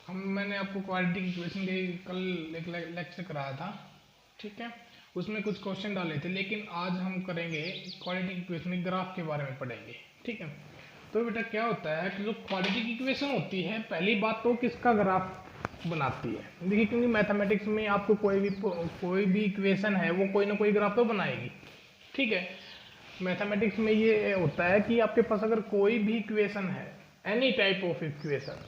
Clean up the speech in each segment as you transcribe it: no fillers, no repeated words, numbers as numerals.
मैंने आपको quadratic equation के कल एक लेक्चर कराया था, ठीक है। उसमें कुछ क्वेश्चन डाले थे, लेकिन आज हम करेंगे क्वाड्रेटिक इक्वेशन के ग्राफ के बारे में पढ़ेंगे, ठीक है। तो बेटा क्या होता है कि जो क्वाड्रेटिक इक्वेशन होती है, पहली बात तो किसका ग्राफ बनाती है। देखिए, क्योंकि मैथमेटिक्स में आपको कोई भी इक्वेशन है वो कोई ना कोई ग्राफ तो बनाएगी, ठीक है। मैथमेटिक्स में ये होता है कि आपके पास अगर कोई भी इक्वेशन है, एनी टाइप ऑफ इक्वेशन,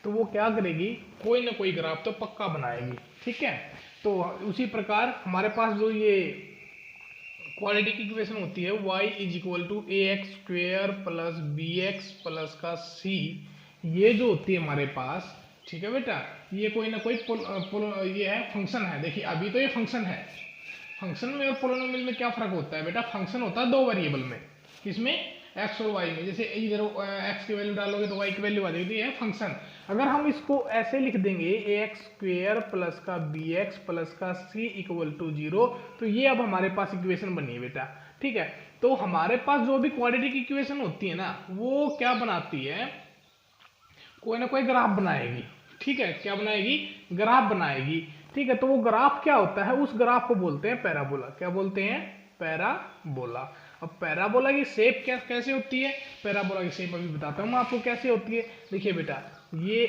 तो वो क्या करेगी, कोई ना कोई ग्राफ तो पक्का बनाएगी, ठीक है। तो उसी प्रकार हमारे पास जो ये क्वाड्रेटिक इक्वेशन होती है, y is equal to A x square plus b x plus का सी, ये जो होती है हमारे पास, ठीक है बेटा, ये कोई ना कोई ये है फंक्शन है। देखिए अभी तो ये फंक्शन है। फंक्शन में और पोलिनोमियल में क्या फर्क होता है बेटा, फंक्शन होता है दो वेरिएबल में, किसमें, एक्स और वाई में। जैसे इधर एक्स की वैल्यू डालोगे तो वाई की वैल्यू आ जाएगी, तो ये है फंक्शन। अगर हम इसको ऐसे लिख देंगे ए एक्स स्क्वेयर प्लस का बी एक्स प्लस का सी इक्वल टू 0, तो ये अब हमारे पास इक्वेशन बनी है बेटा, ठीक है। तो हमारे पास जो भी क्वाड्रेटिक इक्वेशन होती है ना, वो क्या बनाती है, कोई ना कोई ग्राफ बनाएगी, ठीक है। क्या बनाएगी, ग्राफ बनाएगी, ठीक है। तो वो ग्राफ क्या होता है, उस ग्राफ को बोलते हैं पैराबोला। क्या बोलते हैं, पैराबोला। अब पैराबोला की शेप क्या कैसे होती है, पैराबोला की शेप अभी बताता हूँ मैं आपको कैसे होती है। देखिए बेटा, ये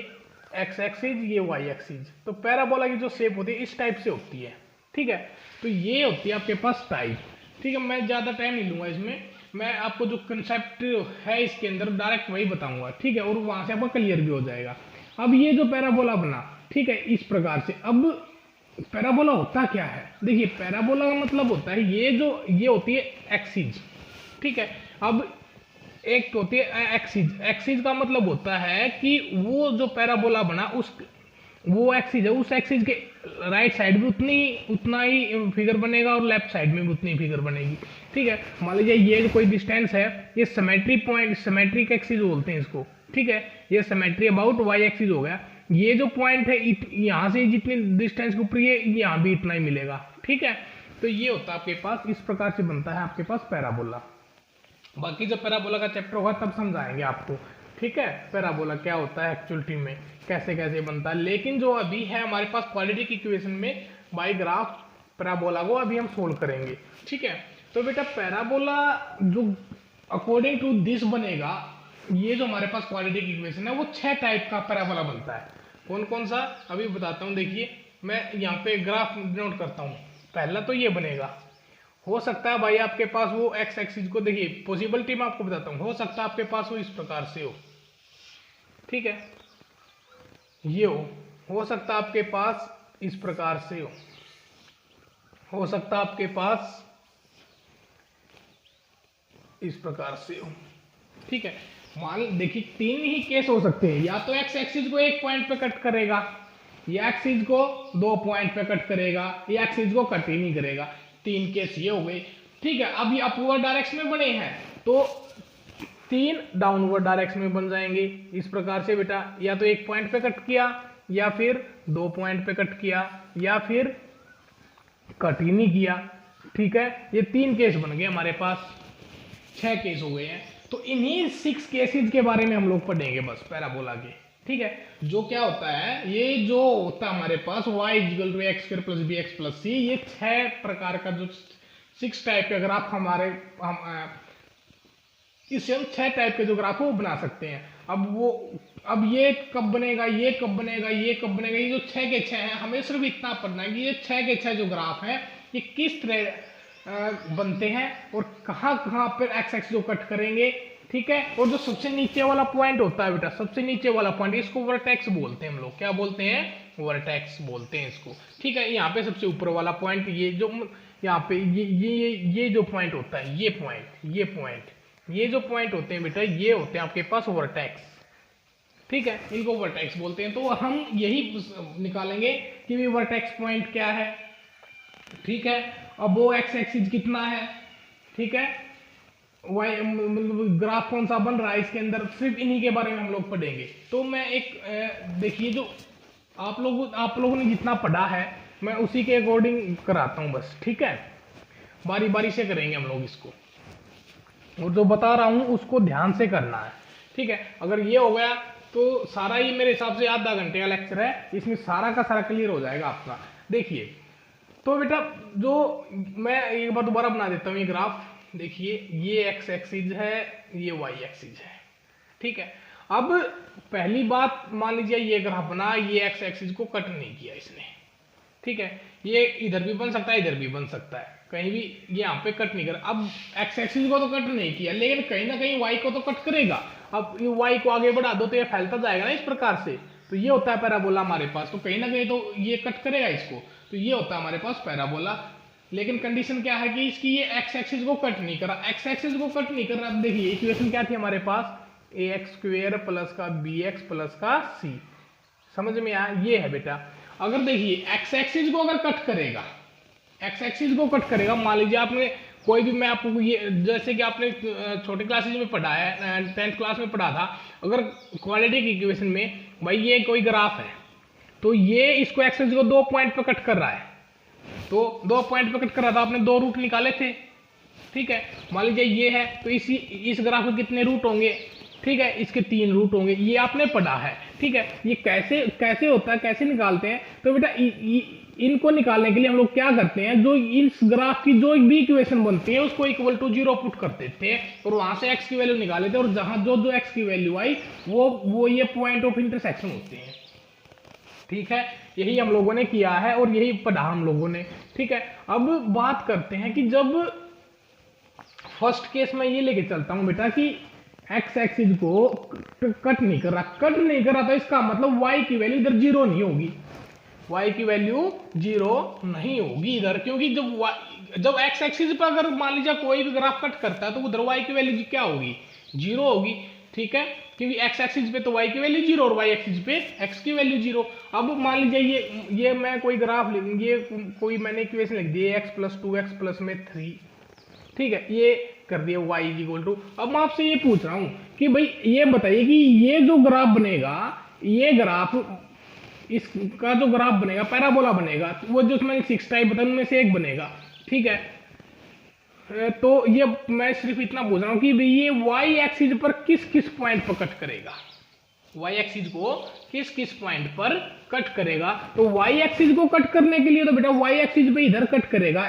एक्स एक्सिस, ये वाई एक्सिस, तो पैराबोला की जो शेप होती है इस टाइप से होती है, ठीक है। तो ये होती है आपके पास टाइप, ठीक है। मैं ज्यादा टाइम नहीं लूंगा इसमें, मैं आपको जो कंसेप्ट है इसके अंदर डायरेक्ट वही बताऊंगा, ठीक है, और वहां से आपको क्लियर भी हो जाएगा। अब ये जो पैराबोला बना, ठीक है, इस प्रकार से। अब पैराबोला होता क्या है, देखिए पैराबोला का मतलब होता है ये होती है एक्सिस, ठीक है। अब एक होती है एक्सिस। एक्सिस का मतलब होता है कि वो जो पैराबोला बना वो एक्सिस है, उस एक्सिस के राइट साइड में उतना ही फिगर बनेगा और लेफ्ट साइड में भी उतनी फिगर बनेगी, ठीक है। मान लीजिए ये जो कोई डिस्टेंस है, ये सिमेट्री पॉइंट, सिमेट्रिक एक्सिस बोलते हैं इसको, ठीक है। ये सिमेट्री अबाउट वाई एक्सिस हो गया। ये जो पॉइंट है यहाँ से जितनी डिस्टेंस के ऊपर, ये यहाँ भी इतना ही मिलेगा, ठीक है। तो ये होता है आपके पास, इस प्रकार से बनता है आपके पास पैराबोला। बाकी जब पैराबोला का चैप्टर होगा तब समझाएंगे आपको, ठीक है, पैराबोला क्या होता है एक्चुअलिटी में, कैसे कैसे बनता है। लेकिन जो अभी है हमारे पास क्वाड्रेटिक इक्वेशन में बाय ग्राफ पैराबोला को अभी हम सोल्व करेंगे, ठीक है। तो बेटा पैराबोला जो अकॉर्डिंग टू दिस बनेगा, ये जो हमारे पास क्वाड्रेटिक इक्वेशन है वो 6 टाइप का पैराबोला बनता है। कौन कौन सा अभी बताता हूँ। देखिए मैं यहाँ पे ग्राफ नोट करता हूँ। पहला तो ये बनेगा, हो सकता है भाई आपके पास वो एक्स एक्सिस को, देखिए पॉसिबिलिटी मैं आपको बताता हूँ, हो सकता है आपके पास वो इस प्रकार से हो, ठीक है, ये हो सकता है आपके पास इस प्रकार से हो सकता है आपके पास इस प्रकार से हो, ठीक है। मान देखिए 3 ही केस हो सकते हैं, या तो एक्स एक्सिस को एक पॉइंट पे कट करेगा, या एक्सिस को 2 पॉइंट पे कट करेगा, या एक्सिस को कट ही नहीं करेगा। 3 केस ये हो गए, ठीक है। अब ये अपवर्ड डायरेक्शन में बने हैं तो 3 डाउनवर्ड डायरेक्शन में बन जाएंगे इस प्रकार से बेटा। या तो एक पॉइंट पे कट किया, या फिर 2 पॉइंट पे कट किया, या फिर कट ही नहीं किया, ठीक है। ये 3 केस बन गए हमारे पास, 6 केस हो गए हैं। तो इन्हीं 6 केसेस के बारे में हम लोग पढ़ेंगे बस पैराबोला के, ठीक है। जो क्या होता है, ये जो होता है हमारे पास y equal to x square plus b x plus c, ये 6 प्रकार का जो 6 टाइप के ग्राफ इससे हम 6 टाइप के जो ग्राफ है वो बना सकते हैं। अब ये कब बनेगा, ये कब बनेगा, ये कब बनेगा, ये जो 6 के 6 हैं, हमें सिर्फ इतना पढ़ना है कि ये 6 के 6 जो ग्राफ है ये किस तरह बनते हैं और कहाँ कहाँ पर एक्स एक्सिस को कट करेंगे, ठीक है। और जो सबसे नीचे वाला पॉइंट होता है बेटा, सबसे नीचे वाला पॉइंट, इसको वर्टेक्स बोलते हैं हम लोग। क्या बोलते हैं, वर्टेक्स बोलते हैं इसको, ठीक है। यहाँ पे सबसे ऊपर वाला पॉइंट, ये जो यहाँ पे ये जो पॉइंट होता है, ये जो पॉइंट होते हैं बेटा, ये होते हैं आपके पास वर्टेक्स, ठीक है। इनको वर्टेक्स बोलते हैं। तो हम यही निकालेंगे कि वर्टेक्स पॉइंट क्या है, ठीक है। अब वो एक्स एक्सिस कितना है, ठीक है, वाई ग्राफ कौन सा बन रहा है इसके अंदर, सिर्फ इन्हीं के बारे में हम लोग पढ़ेंगे। तो मैं एक देखिए, जो आप लोगों ने जितना पढ़ा है मैं उसी के अकॉर्डिंग कराता हूं बस, ठीक है। बारी बारी से करेंगे हम लोग इसको, और जो बता रहा हूं उसको ध्यान से करना है, ठीक है। अगर ये हो गया तो सारा ये मेरे हिसाब से आधा घंटे का लेक्चर है, इसमें सारा का सारा क्लियर हो जाएगा आपका। देखिए तो बेटा जो मैं एक बार दोबारा बना देता हूँ ये ग्राफ। देखिए ये एक्स एक्सिस है, ये वाई एक्सिस है, ठीक है। अब पहली बात मान लीजिए ये ग्राफ बना, ये एक्स एक्सिस को कट नहीं किया इसने, ठीक है। ये इधर भी बन सकता है, इधर भी बन सकता है, कहीं भी यहाँ पे कट नहीं कर। अब एक्स एक्सिस को तो कट नहीं किया, लेकिन कहीं ना कहीं वाई को तो कट करेगा। अब ये वाई को आगे बढ़ा दो तो ये फैलता जाएगा ना इस प्रकार से, तो ये होता है पैराबोला हमारे पास। तो कहीं ना कहीं तो ये कट करेगा इसको, तो ये होता है हमारे पास पैराबोला। लेकिन कंडीशन क्या है कि इसकी ये एक्स एक्सिस को कट नहीं करा, एक्स एक्सिस को कट नहीं कर रहा। अब देखिए इक्वेशन क्या थी हमारे पास, ए एक्स स्क्वेयर प्लस का बी एक्स प्लस का सी, समझ में आया, ये है बेटा। अगर देखिए एक्स एक्सिस को अगर कट करेगा, एक्स एक्सिस को कट करेगा, मान लीजिए आपने कोई भी, मैं आपको ये जैसे कि आपने छोटे क्लासेज में पढ़ा है, 10th क्लास में पढ़ा था, अगर क्वाड्रेटिक इक्वेशन में भाई ये कोई ग्राफ है, तो ये इसको एक्स एक्सिस को 2 पॉइंट पे कट कर रहा है, तो 2 पॉइंट पे कट कर रहा था, आपने 2 रूट निकाले थे, ठीक है। मान लीजिए ये है, तो इस ग्राफ के कितने रूट होंगे, ठीक है, इसके 3 रूट होंगे, ये आपने पढ़ा है, ठीक है। ये कैसे होता है, कैसे निकालते हैं, तो बेटा इनको निकालने के लिए हम लोग क्या करते हैं, जो इस ग्राफ की जो भी इक्वेशन बनती है उसको इक्वल टू 0 पुट कर देते हैं, और वहां से एक्स की वैल्यू निकाल लेते हैं, और जहां जो एक्स की वैल्यू आई वो ये पॉइंट ऑफ इंटरसेक्शन होते हैं, ठीक है। यही हम लोगों ने किया है और यही पढ़ा हम लोगों ने, ठीक है। अब बात करते हैं कि जब फर्स्ट केस में ये लेके चलता हूं बेटा कि एक्स एक्सिस को कट नहीं कर रहा, तो इसका मतलब y की वैल्यू इधर 0 नहीं होगी, y की वैल्यू 0 नहीं होगी इधर, क्योंकि जब एक्स एक्सिस पर अगर मान लीजिए कोई भी ग्राफ कट करता है तो उधर y की वैल्यू क्या होगी, 0 होगी, ठीक है। क्योंकि एक्स एक्सिस पे तो y की वैल्यू 0 और y एक्सिस पे x की वैल्यू 0। अब मान लीजिए ये मैं कोई ग्राफ लिख, ये कोई मैंने इक्वेशन लिख दी x + 2x + में 3, ठीक है, ये कर दिया y = अब मैं आपसे ये पूछ रहा हूं कि भाई ये बताइए कि ये जो ग्राफ बनेगा, ये ग्राफ, इसका जो ग्राफ बनेगा पैराबोला बनेगा, वो जो मैंने 6 टाइप बताया उनमें से एक बनेगा, ठीक है। तो ये मैं सिर्फ इतना पूछ रहा हूं कि भाई ये y एक्सिस पर किस किस पॉइंट पर कट करेगा, y एक्सिस को किस किस पॉइंट पर कट करेगा। तो y एक्सिस को कट करने के लिए तो बेटा y एक्सिस पे इधर कट करेगा,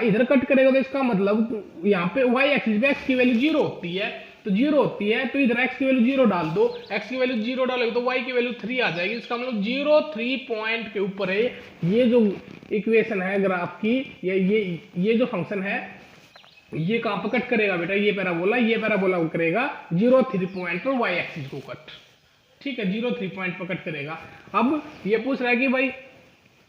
तो इसका मतलब यहाँ पे y एक्सिस पे x की वैल्यू 0 होती है, तो 0 होती है तो इधर x की वैल्यू 0 डाल दो, x की वैल्यू 0 डालोगे तो y की वैल्यू 3 आ जाएगी। इसका मतलब 0 3 पॉइंट के ऊपर है ये जो इक्वेशन है ग्राफ की, ये जो फंक्शन है, ये कहां पर कट करेगा बेटा, ये पैराबोला को करेगा 0 3 पॉइंट पर y एक्सिस को कट, ठीक है, 0 3 पॉइंट पर कट करेगा। अब ये पूछ रहा है कि भाई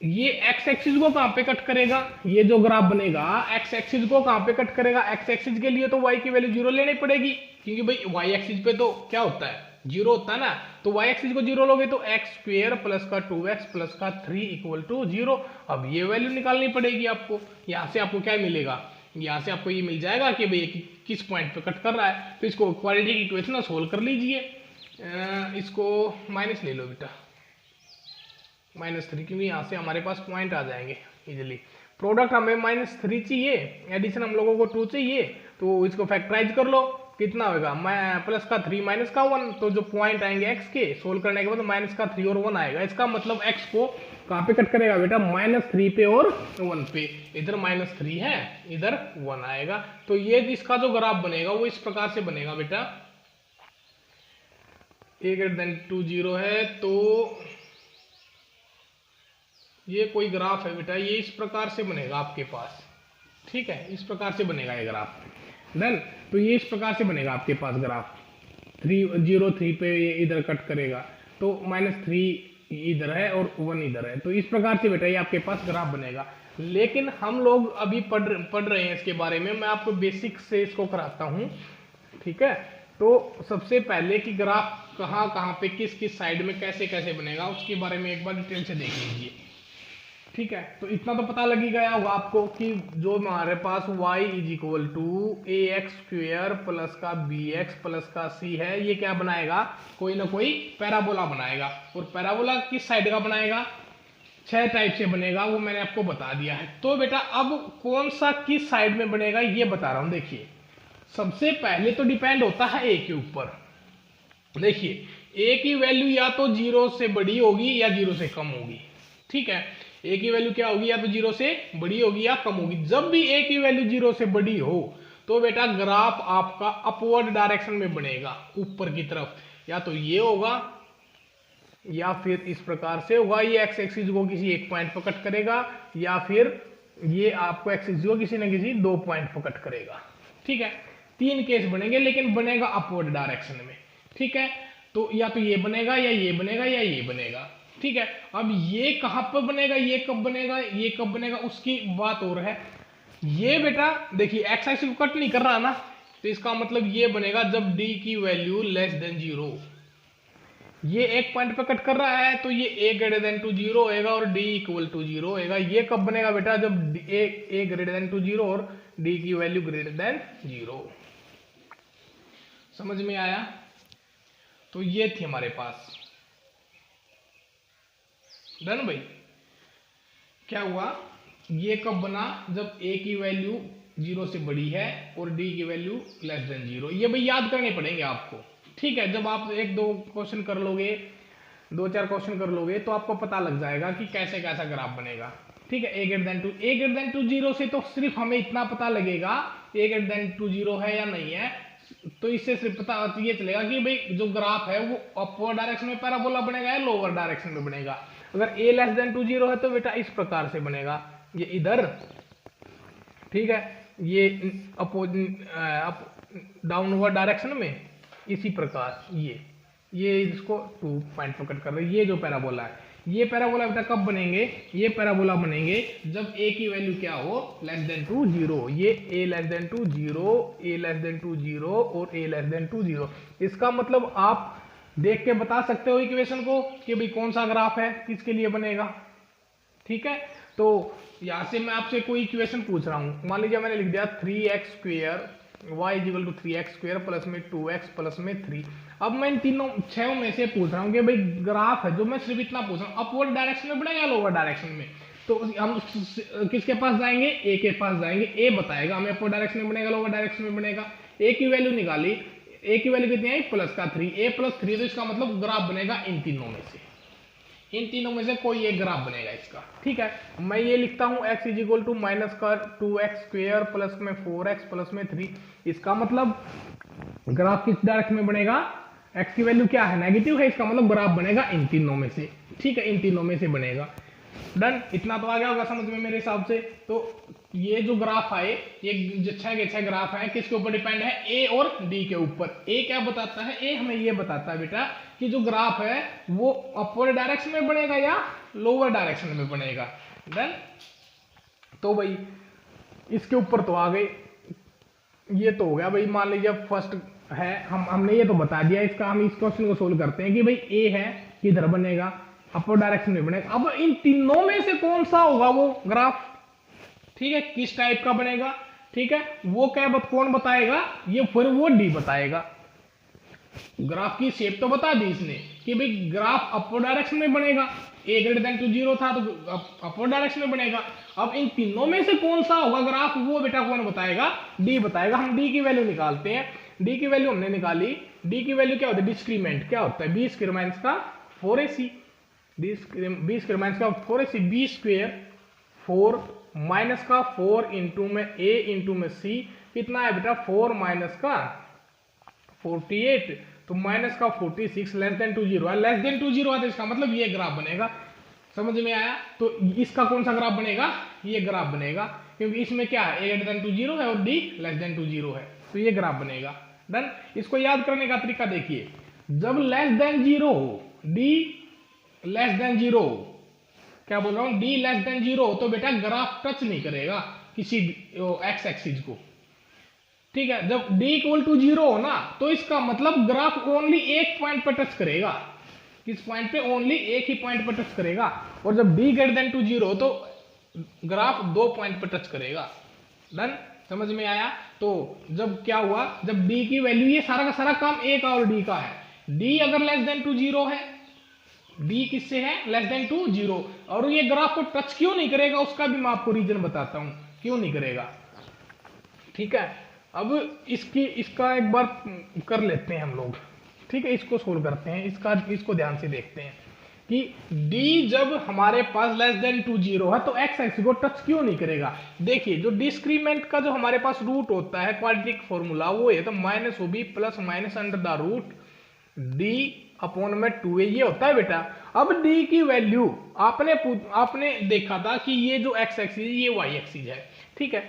ये x एक्सिस को कहां पे कट करेगा, ये जो ग्राफ बनेगा x एक्सिस को कहां पे कट करेगा, x एक्सिस के लिए तो y की वैल्यू 0 लेनी पड़ेगी, क्योंकि भाई y एक्सिस पे तो क्या होता है, 0 होता है ना, तो y एक्सिस को 0 लोगे तो x² + का 2x + का 3 = 0। अब ये वैल्यू निकालनी पड़ेगी आपको, यहां से आपको क्या मिलेगा, यहां से आपको ये मिल जाएगा कि भाई किस पॉइंट पे कट कर रहा है। तो इसको क्वाड्रेटिक इक्वेशन सोल्व कर लीजिए, इसको माइनस ले लो बेटा, -3, क्योंकि यहाँ से हमारे पास पॉइंट आ जाएंगे इजीली। प्रोडक्ट हमें -3 चाहिए, एडिशन हम लोगों को 2 चाहिए, तो इसको फैक्टराइज कर लो, कितना होगा, प्लस का 3 माइनस का 1, तो जो पॉइंट आएंगे x के सोल्व करने के बाद -3 और 1 आएगा। इसका मतलब x को कहाँ पे कट करेगा बेटा, -3 पे और 1 पे, इधर -3 है, इधर 1 आएगा। तो ये इसका जो ग्राफ बनेगा वो इस प्रकार से बनेगा बेटा, a 0 है, तो ये कोई ग्राफ है बेटा, ये इस प्रकार से बनेगा आपके पास, ठीक है, इस प्रकार से बनेगा ये ग्राफ, डन। तो ये इस प्रकार से बनेगा आपके पास ग्राफ, 0 3 पे ये इधर कट करेगा, तो -3 इधर है और 1 इधर है, तो इस प्रकार से बेटा ये आपके पास ग्राफ बनेगा। लेकिन हम लोग अभी पढ़ रहे हैं इसके बारे में, मैं आपको बेसिक से इसको कराता हूँ, ठीक है। तो सबसे पहले कि ग्राफ कहाँ पे किस साइड में कैसे बनेगा उसके बारे में एक बार डिटेल से देख लीजिए, ठीक है। तो इतना तो पता लग ही गया होगा आपको कि जो हमारे पास y = ax² + का bx + का c है, ये क्या बनाएगा, कोई ना कोई पैराबोला बनाएगा। और पैराबोला किस साइड का बनाएगा, 6 टाइप से बनेगा, वो मैंने आपको बता दिया है। तो बेटा अब कौन सा किस साइड में बनेगा ये बता रहा हूं। देखिए सबसे पहले तो डिपेंड होता है a के ऊपर। देखिए ए की वैल्यू या तो 0 से बड़ी होगी या 0 से कम होगी। ठीक है, ए की वैल्यू क्या होगी, या तो 0 से बड़ी होगी या कम होगी। जब भी ए की वैल्यू 0 से बड़ी हो तो बेटा ग्राफ आपका अपवर्ड डायरेक्शन में बनेगा, ऊपर की तरफ, या तो ये होगा या फिर इस प्रकार से होगा। ये एक्स एक्सिस को किसी एक पॉइंट पर कट करेगा, या फिर ये आपको एक्स एक्सिस को किसी न किसी 2 पॉइंट पर कट करेगा। ठीक है, 3 केस बनेंगे, लेकिन बनेगा अपवर्ड डायरेक्शन में। ठीक है, तो या तो ये बनेगा या ये बनेगा या ये बनेगा। ठीक है, अब ये कहां पर बनेगा, ये कब बनेगा, ये कब बनेगा, उसकी बात और है। ये बेटा देखिए एक्स एक्सिस को कट नहीं कर रहा ना, तो इसका मतलब ये बनेगा जब डी की वैल्यू लेस देन 0। ये एक पॉइंट पे कट कर रहा है तो ये a ग्रेटर देन टू 0 होएगा और d इक्वल टू 0 होएगा। ये कब बनेगा बेटा, जब a ग्रेटर देन टू 0 और d की वैल्यू ग्रेटर देन 0। समझ में आया? तो ये थी हमारे पास। डन भाई। क्या हुआ, ये कब बना, जब a की वैल्यू 0 से बड़ी है और d की वैल्यू लेस देन 0। ये भाई याद करने पड़ेंगे आपको। ठीक है, जब आप 1-2 क्वेश्चन कर लोगे, 2-4 क्वेश्चन कर लोगे तो आपको पता लग जाएगा कि कैसे कैसा ग्राफ बनेगा। ठीक है, a ग्रेटर देन टू 0 से तो सिर्फ हमें इतना पता लगेगा a ग्रेटर देन टू 0 है या नहीं है। तो इससे सिर्फ पता ये चलेगा कि भाई जो ग्राफ है वो अपवर्ड डायरेक्शन में पैराबोला बनेगा या लोअर डायरेक्शन में बनेगा। अगर a लेस देन टू 0 है तो बेटा इस प्रकार से बनेगा, ये इधर। ठीक है, ये डाउनवर्ड डायरेक्शन में, इसी प्रकार ये इसको 2 पॉइंट पर कट कर रहे हैं। ये जो पैराबोला है, ये पैराबोला बेटा कब बनेंगे, ये पैराबोला बनेंगे जब a की वैल्यू क्या हो, लेस देन टू 0। ये a less than to 0, a less than to 0 और a लेस देन टू 0। इसका मतलब आप देख के बता सकते हो इक्वेशन को कि भाई कौन सा ग्राफ है, किसके लिए बनेगा। ठीक है, तो यहां से मैं आपसे कोई इक्वेशन पूछ रहा हूं, मान लीजिए मैंने लिख दिया 3x square y equal to 3x square plus में 2x प्लस में 3। अब मैं इन तीनों 6 में से पूछ रहा हूँ कि भाई ग्राफ है जो मैं सिर्फ इतना पूछ रहा हूँ, अपवर्ड डायरेक्शन में बनेगा या लोअर डायरेक्शन में। तो हम किसके पास जाएंगे, a के पास जाएंगे। a बताएगा हमें अपवर्ड डायरेक्शन में बनेगा लोअर डायरेक्शन में बनेगा। a की वैल्यू निकाली, a की वैल्यू कितनी आई, प्लस का 3, a प्लस 3, तो इसका मतलब ग्राफ बनेगा इन तीनों में से कोई एक ग्राफ बनेगा इसका। ठीक है, मैं ये लिखता हूं x is equal to minus का 2x स्क्वायर प्लस में 4x प्लस में 3। इसका मतलब ग्राफ किस डायरेक्शन में बनेगा, x की वैल्यू क्या है, नेगेटिव है, इसका मतलब ग्राफ बनेगा इन तीनों में से। ठीक है, इन तीनों में से बनेगा। डन, इतना तो आ गया होगा समझ में मेरे हिसाब से। तो ये जो ग्राफ आए, ये 6 के 6 ग्राफ है, किसके ऊपर डिपेंड है, ए और डी के ऊपर। ए क्या बताता है, ए हमें ये बताता है बेटा कि जो ग्राफ है वो अपवर्ड डायरेक्शन में बनेगा या लोअर डायरेक्शन में बनेगा। डन, तो भाई इसके ऊपर तो आ गए। ये तो हो गया भाई, मान लीजिए फर्स्ट है, हमने ये तो बता दिया इसका। हम इस क्वेश्चन को सोल्व करते हैं कि भाई ए है, किधर बनेगा, अपवर्ड डायरेक्शन में बनेगा। अब इन तीनों में से कौन सा होगा वो ग्राफ, ठीक है, किस टाइप का बनेगा। ठीक है, वो क्या कौन बताएगा, ये फिर वो डी बताएगा। ग्राफ की शेप तो बता दी इसने कि भाई ग्राफ अपवर्ड डायरेक्शन में बनेगा, a ग्रेटर देन टू 0 था तो अपवर्ड डायरेक्शन में बनेगा। अब इन तीनों में से कौन सा होगा ग्राफ, वो बेटा कौन बताएगा, डी बताएगा। हम डी की वैल्यू निकालते हैं। डी की वैल्यू हमने निकाली, डी की वैल्यू क्या होता है, डिस्क्रीमेंट क्या होता है, बी स्क्वायर माइनस का 4ac, बी स्क्वायर माइनस का 4ac, बी स्क्वायर 4 माइनस का 4 इंटू में a इंटू में c, कितना है बेटा 4 माइनस का 48, तो माइनस का 46, लेस देन टू 0 है, लेस देन टू 0 है, तो इसका मतलब ये ग्राफ बनेगा। समझ में आया? तो इसका कौन सा ग्राफ बनेगा, ये ग्राफ बनेगा, क्योंकि इसमें क्या है, a ग्रेटर देन टू 0 है और d लेस देन टू 0 है, तो ये ग्राफ बनेगा। डन, इसको याद करने का तरीका देखिए, जब लेस देन 0 हो, d लेस देन 0 हो, क्या बोल रहा हूं, d लेस देन 0 हो, तो बेटा ग्राफ टच नहीं करेगा किसी एक्स एक्सिस को। ठीक है, जब d इक्वल टू 0 हो ना, तो इसका मतलब ग्राफ ओनली एक पॉइंट पर टच करेगा। किस पॉइंट पे, ओनली एक ही पॉइंट पर टच करेगा। और जब d ग्रेटर देन टू 0 तो ग्राफ 2 पॉइंट पर टच करेगा। डन, समझ में आया? तो जब क्या हुआ, जब d की वैल्यू, ये सारा का सारा काम a का और d का है। d अगर लेस देन टू 0 है, d किससे है, लेस देन टू 0, और ये ग्राफ को टच क्यों नहीं करेगा, उसका भी मैं आपको रीजन बताता हूं क्यों नहीं करेगा। ठीक है, अब इसका एक बार कर लेते हैं हम लोग। ठीक है, इसको सोल्व करते हैं, इसको ध्यान से देखते हैं कि d जब हमारे पास लेस देन टू 0 है तो x एक्सिस को टच क्यों नहीं करेगा। देखिए जो डिस्क्रीमेंट का जो हमारे पास रूट होता है क्वाड्रेटिक फॉर्मूला वो है तो minus OB plus minus under the root d upon में 2a ये होता है बेटा। अब d की वैल्यू आपने देखा था कि ये जो x एक्सिस ये y एक्सिस है, ठीक है।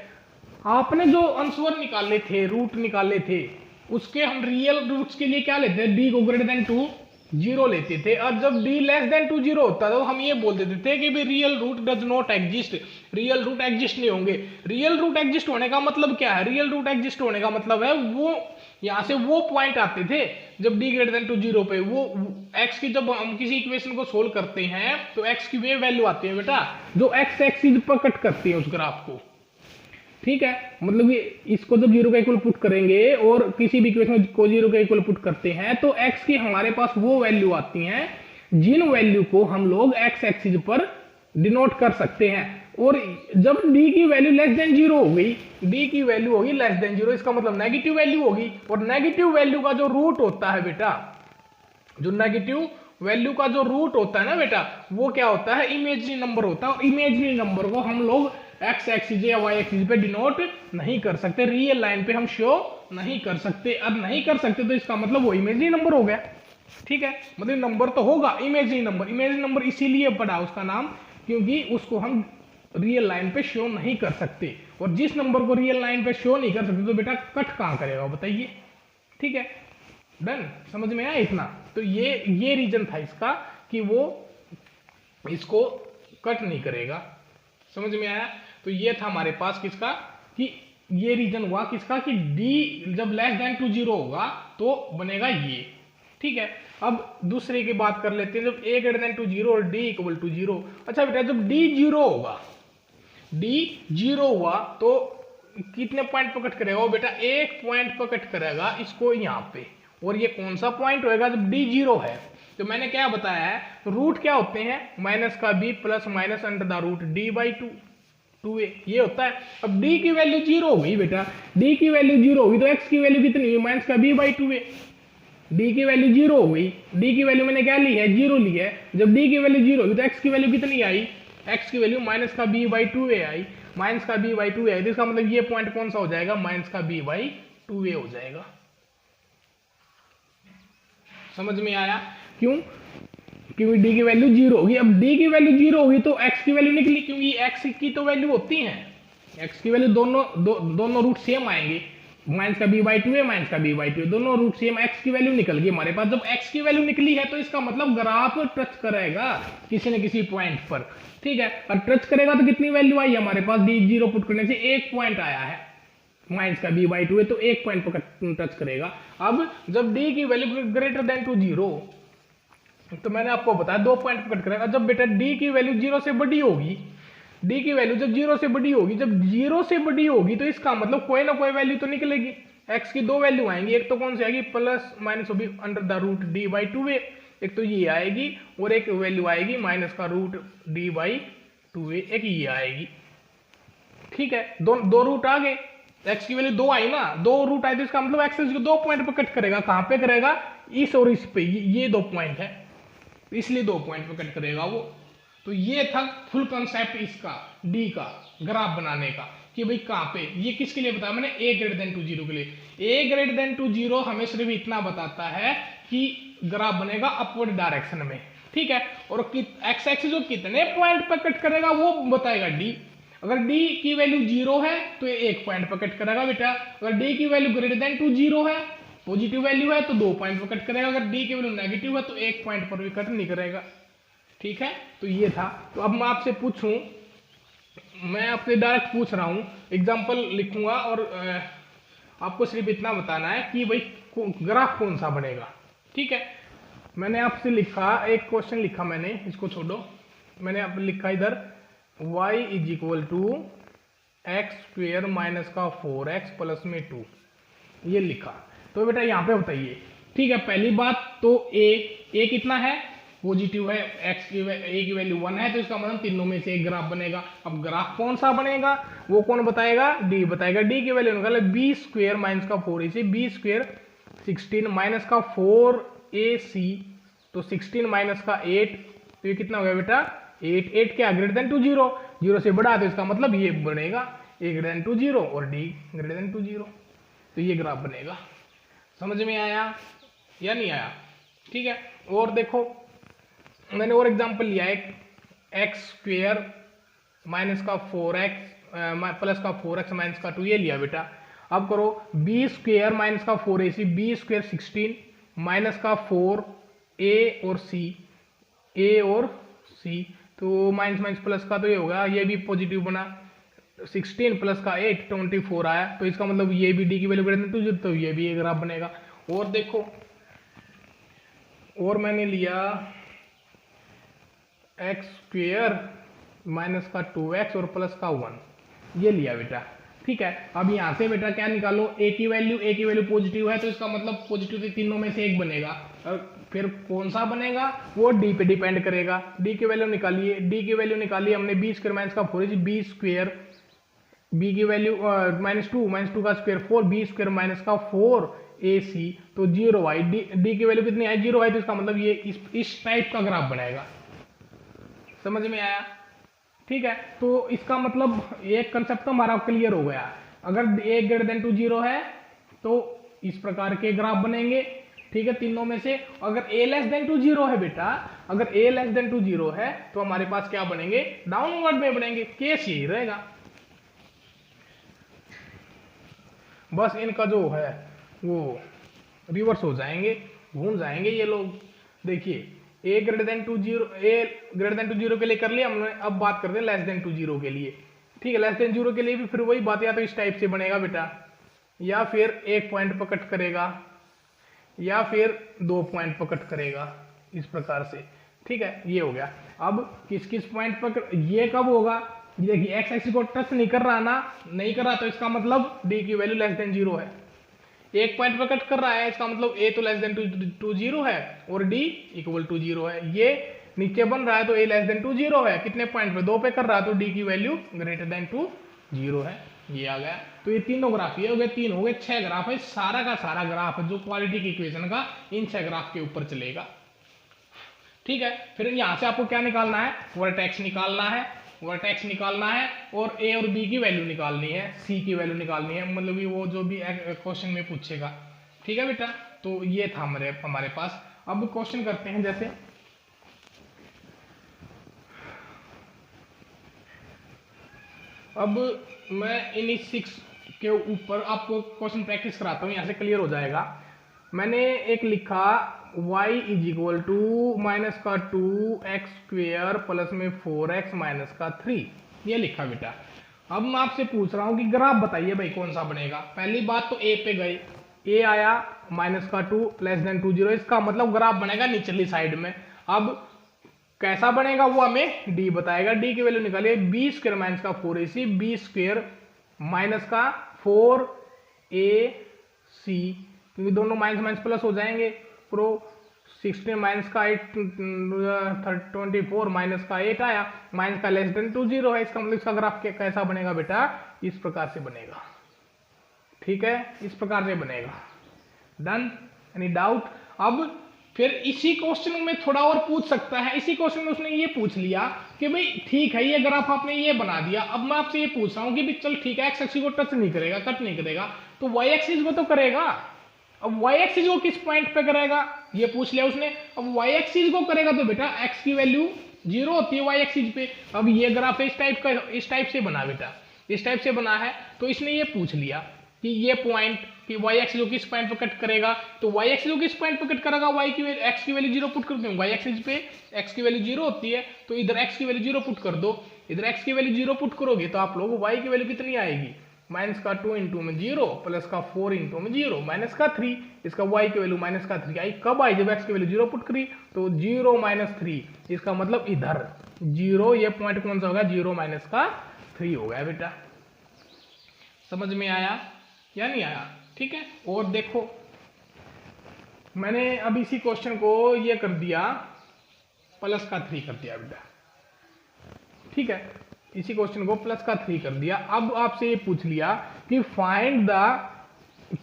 आपने जो आंसर निकाले थे, रूट निकाले थे, उसके हम रियल रूट्स के लिए क्या लेते हैं, d को ग्रेटर देन टू 0 लेते थे। और जब d लेस देन टू 0 होता था तो हम ये बोल देते थे कि भाई real root does not exist, real root exist नहीं होंगे। रियल रूट एग्जिस्ट होने का मतलब क्या है, रियल रूट एग्जिस्ट होने का मतलब है वो यहां से वो पॉइंट आते थे जब d ग्रेटर देन टू 0 पे, वो x की जब हम किसी इक्वेशन को सोल्व करते हैं तो x की वे वैल्यू आती है बेटा जो x एक्सिस पर कट करती है उस ग्राफ को, ठीक है। मतलब ये इसको जब 0 का इक्वल पुट करेंगे और किसी भी इक्वेशन को 0 का इक्वल पुट करते हैं तो x की हमारे पास वो वैल्यू आती हैं जिन वैल्यू को हम लोग x एक्सिस पर डिनोट कर सकते हैं। और जब d की वैल्यू लेस देन 0 हो गई, d की वैल्यू होगी लेस देन 0, इसका मतलब नेगेटिव वैल्यू होगी। और नेगेटिव वैल्यू का जो रूट होता है बेटा, जो नेगेटिव वैल्यू का जो रूट होता है ना बेटा, वो क्या होता है, इमेजिनरी नंबर होता है। और इमेजिनरी नंबर को हम लोग x एक्सिस या y एक्सिस पे डिनोट नहीं कर सकते, रियल लाइन पे हम शो नहीं कर सकते। अब नहीं कर सकते तो इसका मतलब वो इमेजिनरी नंबर हो गया, ठीक है। मतलब नंबर तो होगा इमेजिनरी नंबर, इमेजिनरी नंबर इसीलिए पड़ा उसका नाम क्योंकि उसको हम रियल लाइन पे शो नहीं कर सकते। और जिस नंबर को रियल लाइन पे शो नहीं कर सकते तो बेटा कट कहां करेगा बताइए, ठीक है। डन, समझ में आया इतना। तो ये रीजन था इसका कि वो इसको कट नहीं करेगा, समझ में आया। तो ये था हमारे पास किसका, कि ये रीजन हुआ किसका कि d जब लेस देन टू 0 होगा तो बनेगा ये, ठीक है। अब दूसरे की बात कर लेते हैं, जब a ग्रेटर देन टू 0 और d इक्वल टू 0। अच्छा बेटा जब d 0 होगा, d 0 हुआ तो कितने पॉइंट पर कट करेगा वो बेटा, एक पॉइंट पर कट करेगा इसको यहाँ पे। और ये कौन सा पॉइंट होएगा जब d 0 है, तो मैंने क्या बताया है, रूट क्या होते हैं, माइनस का b plus minus under the root d by 2a ये होता है। अब d की वैल्यू 0 हो गई बेटा, d की वैल्यू 0 होगी तो x की वैल्यू कितनी हुई, माइनस का b बाई 2a। d की वैल्यू 0 हो गई, d की वैल्यू मैंने क्या ली है, 0 ली है। जब d की वैल्यू 0 होगी तो x की वैल्यू कितनी आई, x की वैल्यू माइनस का b by 2a I, minus का b बाई 2a आई। तो इसका मतलब ये पॉइंट कौन सा हो जाएगा, माइनस का b बाई 2a हो जाएगा। समझ में आया क्यों, क्योंकि d की वैल्यू 0 होगी। अब d की वैल्यू 0 होगी तो x की वैल्यू निकली, क्योंकि x की तो वैल्यू होती है, x की वैल्यू दोनों रूट सेम आएंगे, माइनस का b बाई 2a माइनस का b बाई 2a दोनों रूट सेम, x की वैल्यू निकल गई हमारे पास। जब x की वैल्यू निकली है तो इसका मतलब ग्राफ टच करेगा किसी न किसी पॉइंट पर, ठीक है। और टच करेगा तो कितनी वैल्यू आई हमारे पास, d 0 पुट करने से एक पॉइंट आया है, माइनस का b बाई 2a तो एक पॉइंट पर टच करेगा। अब जब d की वैल्यू ग्रेटर देन टू 0 तो मैंने आपको बताया 2 पॉइंट पर कट करेगा। जब बेटा d की वैल्यू 0 से बड़ी होगी, d की वैल्यू जब 0 से बड़ी होगी, जब 0 से बड़ी होगी तो इसका मतलब कोई ना कोई वैल्यू तो निकलेगी। x की 2 वैल्यू आएंगी, एक तो कौन सी आएगी, प्लस माइनस होगी under the root d by 2a, एक तो ये आएगी और एक वैल्यू आएगी माइनस का रूट d बाई 2a, एक ये आएगी, ठीक है। दो रूट आ गए, x की वैल्यू 2 आई ना, 2 रूट आए तो इसका मतलब x को 2 पॉइंट पर कट करेगा। कहां पे करेगा, इस और इस पे, ये 2 पॉइंट है इसलिए 2 पॉइंट पर कट करेगा वो। तो ये था फुल कंसेप्ट इसका d का ग्राफ बनाने का कि भाई कहां पे, ये किसके लिए बताया मैंने, a ग्रेटर देन टू 0 के लिए। a ग्रेटर देन टू 0 हमें सिर्फ इतना बताता है कि ग्राफ बनेगा अपवर्ड डायरेक्शन में, ठीक है। और x एक्सिस जो कितने पॉइंट पर कट करेगा वो बताएगा d। अगर d की वैल्यू 0 है तो ये एक पॉइंट पर कट करेगा बेटा, अगर d की वैल्यू ग्रेटर देन टू 0 है, पॉजिटिव वैल्यू है तो 2 पॉइंट पर कट करेगा, अगर d की वैल्यू नेगेटिव है तो एक पॉइंट पर भी कट नहीं करेगा, ठीक है। तो ये था। तो अब मैं आपसे पूछूं, मैं आपसे डायरेक्ट पूछ रहा हूं, एग्जांपल लिखूंगा और आपको सिर्फ इतना बताना है कि भाई ग्राफ कौन सा बनेगा, ठीक है। मैंने आपसे लिखा, एक क्वेश्चन लिखा मैंने, इसको छोड़ो, मैंने आप लिखा इधर y is equal to x square minus का 4x प्लस में 2, ये लिखा। तो बेटा यहाँ पे बताइए, ठीक है। पहली बात तो a कितना है, पॉजिटिव है, x की a की वैल्यू 1 है तो इसका मतलब तीनों में से एक ग्राफ बनेगा। अब ग्राफ कौन सा बनेगा वो कौन बताएगा, d बताएगा। d की वैल्यू निकाले b स्क्वेयर माइनस का 4 इसे b स्क्वेयर 16 माइनस का 4ac, तो 16 माइनस का 8, तो ये कितना हो गया बेटा 8। 8 क्या ग्रेटर देन टू 0, 0 से बड़ा, तो इसका मतलब ये बनेगा a ग्रेटर देन टू 0 और d ग्रेटर देन टू 0, तो ये ग्राफ बनेगा। समझ में आया या नहीं आया? ठीक है, और देखो मैंने और एग्जांपल लिया है, एक्स स्क्वेयर माइनस का 4x प्लस का 4x माइनस का 2, ये लिया बेटा। अब करो बी स्क्वेयर माइनस का 4ac, बी स्क्वेयर 16 माइनस का 4a और c, तो माइनस माइनस प्लस का, तो ये होगा, ये भी पॉजिटिव बना, 16 प्लस का 8 24 आया, तो इसका मतलब ये भी डी की वैल्यू ग्रेटर देन 2, तो ये भी एक ग्राफ बनेगा। और देखो, और मैंने लिया एक्स स्क्वेयर माइनस का 2x और प्लस का 1, ये लिया बेटा। ठीक है, अब यहां से बेटा क्या निकालो, a की वैल्यू पॉजिटिव है, तो इसका मतलब पॉजिटिव के तीनों में से एक बनेगा, और फिर कौन सा बनेगा वो d पे डिपेंड करेगा। d की वैल्यू निकालिए, d की वैल्यू निकाली हमने बी स्क्वायर माइनस का 4ac, बी स्क्वायर, b की वैल्यू -2 का स्क्वायर 4, बी स्क्वायर माइनस का 4ac, तो 0 आई, d की वैल्यू कितनी आई 0 आई, तो इसका मतलब ये इस टाइप का ग्राफ बनाएगा। समझ में आया? ठीक है, तो इसका मतलब एक कंसेप्ट तो हमारा क्लियर हो गया। अगर a ग्रेटर देन टू 0 है तो इस प्रकार के ग्राफ बनेंगे। ठीक है, तीनों में से अगर a लेस देन टू 0 है बेटा, अगर a लेस देन टू 0 है तो हमारे पास क्या बनेंगे, डाउनवर्ड में बनेंगे, केस यही रहेगा। बस इनका जो है वो रिवर्स हो जाएंगे, घूम जाएंगे ये लोग। देखिए a ग्रेटर देन टू 0 के लिए कर लिया हमने, अब बात करते हैं लेस देन टू 0 के लिए। ठीक है, लेस देन 0 के लिए भी फिर वही बात, या तो इस टाइप से बनेगा बेटा, या फिर एक पॉइंट पकड़ करेगा, या फिर 2 पॉइंट पकड़ करेगा, इस प्रकार से। ठीक है, ये हो गया। अब किस किस पॉइंट पकड़, ये कब होगा, देखिए एक्स एक्सिस को टच नहीं कर रहा ना, नहीं कर रहा, तो इसका मतलब d की वैल्यू लेस देन 0 है। एक पॉइंट पर कट कर रहा है, इसका मतलब a तो लेस देन टू 0 है और d इक्वल टू 0 है। ये नीचे बन रहा है तो a लेस देन टू 0 है, कितने पॉइंट पे 2 पे कर रहा है, तो d की वैल्यू ग्रेटर देन टू 0 है। ये आ गया, तो ये तीनों ग्राफ, ये हो गए 3 हो गए, 6 ग्राफ है, सारा का सारा ग्राफ जो क्वालिटी की इक्वेशन का इन 6 ग्राफ के ऊपर चलेगा। ठीक है, फिर यहां से आपको क्या निकालना है, वर्टेक्स निकालना है, वर्टेक्स निकालना है, और a और b की वैल्यू निकालनी है, c की वैल्यू निकालनी है, मतलब कि वो जो भी क्वेश्चन में पूछेगा। ठीक है बेटा, तो ये था हमारे पास। अब क्वेश्चन करते हैं, जैसे अब मैं इन 6 के ऊपर आपको क्वेश्चन प्रैक्टिस कराता हूँ, यहाँ से क्लियर हो जाएगा। मैंने एक लिखा y is equal to minus का 2x स्क्वेयर प्लस में 4x माइनस का 3, ये लिखा बेटा। अब मैं आपसे पूछ रहा हूँ कि ग्राफ बताइए भाई कौन सा बनेगा। पहली बात तो a पे गए, a आया माइनस का 2 लेस देन टू 0, इसका मतलब ग्राफ बनेगा निचली साइड में। अब कैसा बनेगा वो हमें d बताएगा, d की वैल्यू निकालिए, बी स्क्वायर माइनस का 4ac, बी स्क्वायर माइनस का 4ac, क्योंकि दोनों माइनस माइनस प्लस हो जाएंगे, प्रो 16 माइनस का 8 24 माइनस का 8 आया, माइनस का लेस देन टू 0 है, इसका मतलब इसका ग्राफ कैसा बनेगा बेटा, इस प्रकार से बनेगा। ठीक है, इस प्रकार से बनेगा। Done, any doubt? अब फिर इसी क्वेश्चन में थोड़ा और पूछ सकता है, इसी क्वेश्चन में उसने ये पूछ लिया कि भाई ठीक है ये ग्राफ आपने ये बना दिया, अब मैं आपसे ये पूछ रहा हूँ कि भाई चल ठीक है एक्स एक्सिस को टच नहीं करेगा, कट नहीं करेगा, तो वाई एक्सिस को तो करेगा। अब वाई एक्सिस को किस पॉइंट पे करेगा ये पूछ लिया उसने। अब वाई एक्सिस को करेगा तो बेटा एक्स की वैल्यू 0 होती है वाई एक्सिस पे। अब ये ग्राफ इस टाइप से बना बेटा, इस टाइप से बना है, तो इसने ये पूछ लिया कि ये पॉइंट कि वाई एक्सिस को किस पॉइंट पे कट करेगा, तो वाई एक्सिस को किस पॉइंट पे कट करेगा, वाई की वैल्यू एक्स की वैल्यू 0 पुट करते हैं, वाई एक्सिस पे एक्स की वैल्यू 0 होती है, तो इधर एक्स की वैल्यू 0 पुट कर दो, इधर एक्स की वैल्यू 0 पुट करोगे तो आप लोग वाई की वैल्यू कितनी आएगी, माइनस का 2 इंटू में 0 प्लस का 4 इंटू में 0 माइनस का 3, इसका y की वैल्यू माइनस का 3 आई। कब आई, जब x की वैल्यू 0 पुट करी, तो 0 माइनस 3, इसका मतलब इधर 0, ये पॉइंट कौन सा होगा, 0 माइनस का 3 हो गया बेटा। समझ में आया या नहीं आया? ठीक है, और देखो मैंने अब इसी क्वेश्चन को ये कर दिया, प्लस का 3 कर दिया बेटा। ठीक है, इसी क्वेश्चन को प्लस का 3 कर दिया। अब आपसे ये पूछ लिया कि find the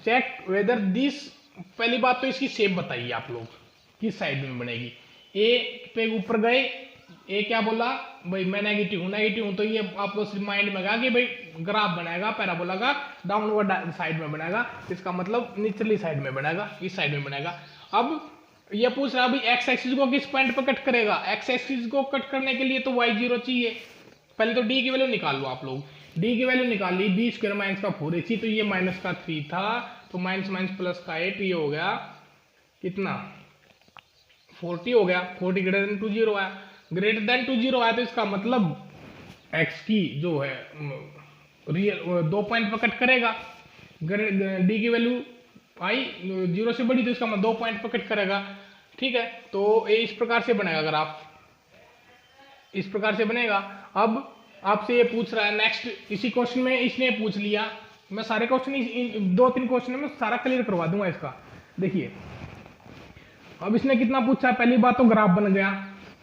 check whether this पहली बात तो इसकी शेप बताइए आप लोग किस साइड में बनेगी। ए पे ऊपर गए, ए क्या बोला भाई मैं नेगेटिव हूँ, तो ये आपको माइंड में आएगा कि भाई ग्राफ बनाएगा पैराबोला का डाउनवर्ड साइड में बनाएगा, इसका मतलब निचली साइड में बनाएगा, इस साइड में बनाएगा। अब ये पूछ रहा है भाई एक्स एक्सिस को किस पॉइंट पर कट करेगा। एक्स एक्सिस को कट करने के लिए तो y0 चाहिए। पहले तो d की वैल्यू निकाल लो आप लोग, d की वैल्यू निकाल ली, b स्क्वायर माइनस का 4ac, तो ये माइनस का 3 था, तो माइनस माइनस प्लस का 8, ये हो गया कितना 40 हो गया। 40 ग्रेटर देन टू 0 आया, ग्रेटर देन टू 0 आया, तो इसका मतलब x की जो है रियल 2 पॉइंट पर कट करेगा। d की वैल्यू आई 0 से बड़ी, तो इसका मतलब 2 पॉइंट पर कट करेगा। ठीक है, तो ये इस प्रकार से बनेगा ग्राफ, इस प्रकार से बनेगा। अब आपसे ये पूछ रहा है नेक्स्ट, इसी क्वेश्चन में इसने पूछ लिया, मैं सारे क्वेश्चन 2-3 क्वेश्चन में सारा क्लियर करवा दूंगा इसका। देखिए अब इसने कितना पूछा, पहली बात तो ग्राफ बन गया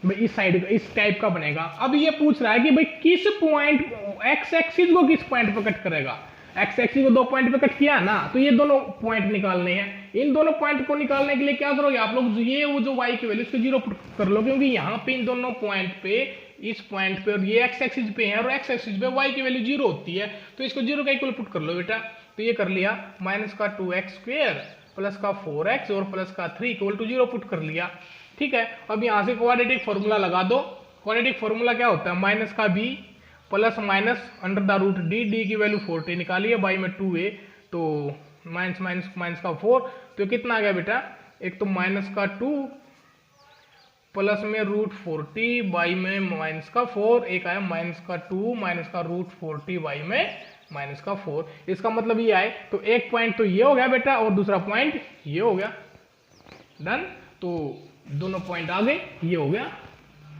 भाई, इस साइड इस टाइप का बनेगा। अब ये पूछ रहा है कि भाई किस पॉइंट एक्स एक्सिस को किस पॉइंट पर कट करेगा। एक्स एक्सिस को 2 पॉइंट पे कट किया ना, तो ये दोनों पॉइंट निकालने हैं। इन दोनों पॉइंट को निकालने के लिए क्या करोगे आप लोग, ये वो जो y की वैल्यू उसको 0 पुट कर लो, क्योंकि यहाँ पे इन दोनों पॉइंट पे, इस पॉइंट पे और ये एक्स एक्सिस पे है और एक्स एक्सिस पे y की वैल्यू 0 होती है, तो इसको 0 का इक्वल पुट कर लो बेटा। तो ये कर लिया माइनस का 2x स्क्वायर प्लस का 4x और प्लस का 3 इक्वल टू 0 पुट कर लिया। ठीक है, अब यहाँ से क्वाड्रेटिक फॉर्मूला लगा दो। क्वाड्रेटिक फॉर्मूला क्या होता है, माइनस का b plus minus under the root D, D की वैल्यू 40 निकालिए, बाई में 2a, तो माइनस माइनस माइनस का 4, तो कितना आ गया बेटा, एक तो माइनस का 2 प्लस में रूट 40 बाई में माइनस का 4, एक आया माइनस का 2 माइनस का रूट 40 बाई में माइनस का 4। इसका मतलब ये आए, तो एक पॉइंट तो ये हो गया बेटा और दूसरा पॉइंट ये हो गया। डन, तो दोनों पॉइंट आ गए, ये हो गया।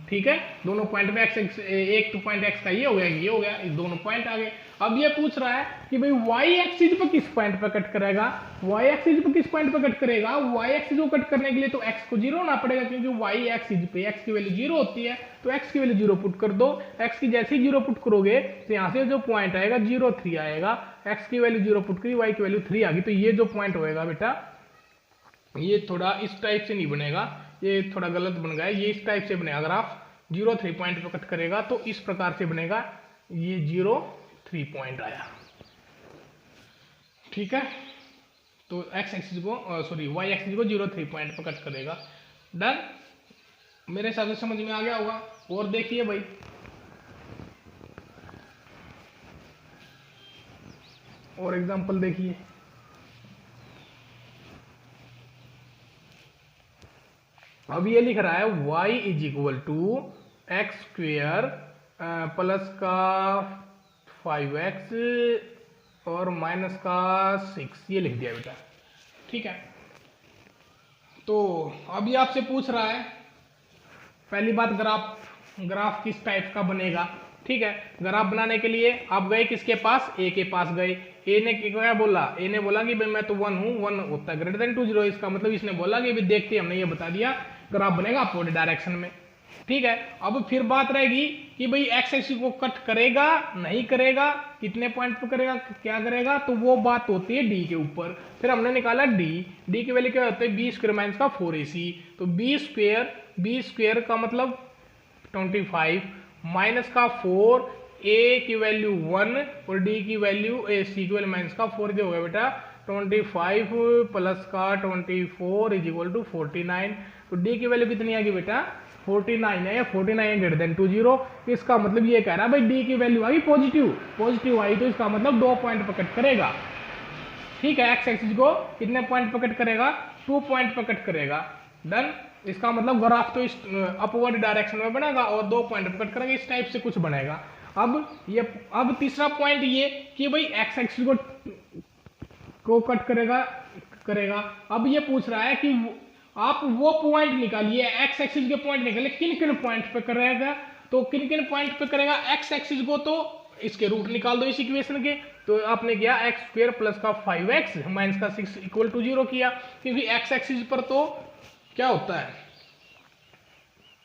ठीक है, दोनों पॉइंट में एक्स एक तो पॉइंट एक्स का ये हो गया, ये हो गया, दोनों पॉइंट आ गए। अब ये पूछ रहा है कि भाई y एक्सिस पर किस पॉइंट पर कट करेगा। y एक्सिस पर किस पॉइंट पर कट करेगा, y एक्सिस को कट करने के लिए तो x को 0 होना पड़ेगा, क्योंकि y एक्सिस पे x की वैल्यू 0 होती है, तो x की वैल्यू 0 पुट कर दो। x की जैसे ही 0 पुट करोगे तो यहाँ से जो पॉइंट आएगा 0 3 आएगा, x की वैल्यू 0 पुट करी, y की वैल्यू 3 आ गई, तो ये जो पॉइंट होएगा बेटा, ये थोड़ा इस टाइप से नहीं बनेगा, ये थोड़ा गलत बन गया, ये इस टाइप से बनेगा ग्राफ। 0 3 पॉइंट पर कट करेगा तो इस प्रकार से बनेगा, ये 0 3 पॉइंट आया। ठीक है, तो x एक्सिस को सॉरी y एक्सिस को 0 3 पॉइंट पर कट करेगा। डन, मेरे हिसाब से समझ में आ गया होगा। और देखिए भाई, और एग्जांपल देखिए, अब ये लिख रहा है y is equal to x square plus का 5x और माइनस का 6, ये लिख दिया बेटा। ठीक है, तो अभी आपसे पूछ रहा है, पहली बात ग्राफ किस टाइप का बनेगा। ठीक है, ग्राफ बनाने के लिए आप गए किसके पास, ए के पास गए। ए ने क्या बोला, ए ने बोला कि भाई मैं तो 1 हूँ, 1 होता है ग्रेटर देन 2 0, इसका मतलब इसने बोला कि भाई देखते हमने ये बता दिया ग्राफ बनेगा अपवर्ड डायरेक्शन में। ठीक है, अब फिर बात रहेगी कि भाई एक्स एक्सिस को कट करेगा नहीं करेगा, कितने पॉइंट पर करेगा, क्या करेगा, तो वो बात होती है डी के ऊपर। फिर हमने निकाला डी की वैल्यू क्या होती है, बी स्क्वायर माइनस का 4ac, तो बी स्क्वायर का मतलब 25 माइनस का 4, ए की वैल्यू 1 और डी की वैल्यू सी की वैल्यू माइनस का 4, जो हो गया बेटा 25 प्लस का 24 इज इक्वल टू 49। तो डी की वैल्यू कितनी आएगी बेटा, 49 है, 49 ग्रेटर देन 2 0। इसका मतलब ये कह रहा है भाई डी की वैल्यू आई पॉजिटिव आई, तो इसका मतलब 2 पॉइंट पर कट करेगा। ठीक है, एक्स एक्सिस को कितने पॉइंट पर कट करेगा, 2 पॉइंट पर कट करेगा। डन, इसका मतलब ग्राफ तो इस अपवर्ड डायरेक्शन में बनेगा और 2 पॉइंट पर कट करेगा, इस टाइप से कुछ बनेगा। अब तीसरा पॉइंट ये कि भाई एक्स एक्सिस को कट करेगा। अब ये पूछ रहा है कि आप वो पॉइंट निकालिए, एक्स एक्सिस के पॉइंट निकालिए, किन किन पॉइंट पे करेगा, तो किन किन पॉइंट पे करेगा एक्स एक्सिस को, तो इसके रूट निकाल दो इस इक्वेशन के। तो आपने किया एक्स स्क्वायर प्लस का 5x माइनस का 6 इक्वल टू 0 किया, क्योंकि एक्स एक्सिस पर तो क्या होता है,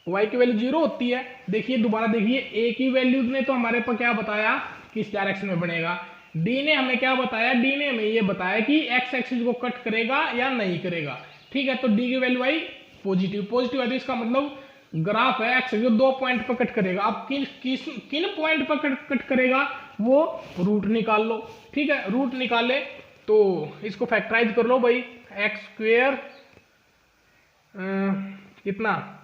y की वैल्यू 0 होती है। देखिए दोबारा देखिए, a की वैल्यू ने तो हमारे पर क्या बताया किस डायरेक्शन में बनेगा, डी ने हमें क्या बताया, डी ने हमें ये बताया कि एक्स एक्सिस को कट करेगा या नहीं करेगा। ठीक है, तो डी की वैल्यू आई पॉजिटिव। पॉजिटिव है तो इसका मतलब ग्राफ है एक्स एक्सिस 2 पॉइंट पर कट करेगा। अब किन पॉइंट पर कट करेगा वो रूट निकाल लो। ठीक है, रूट निकाले तो इसको फैक्टराइज कर लो भाई, एक्स स्क्वेयर कितना,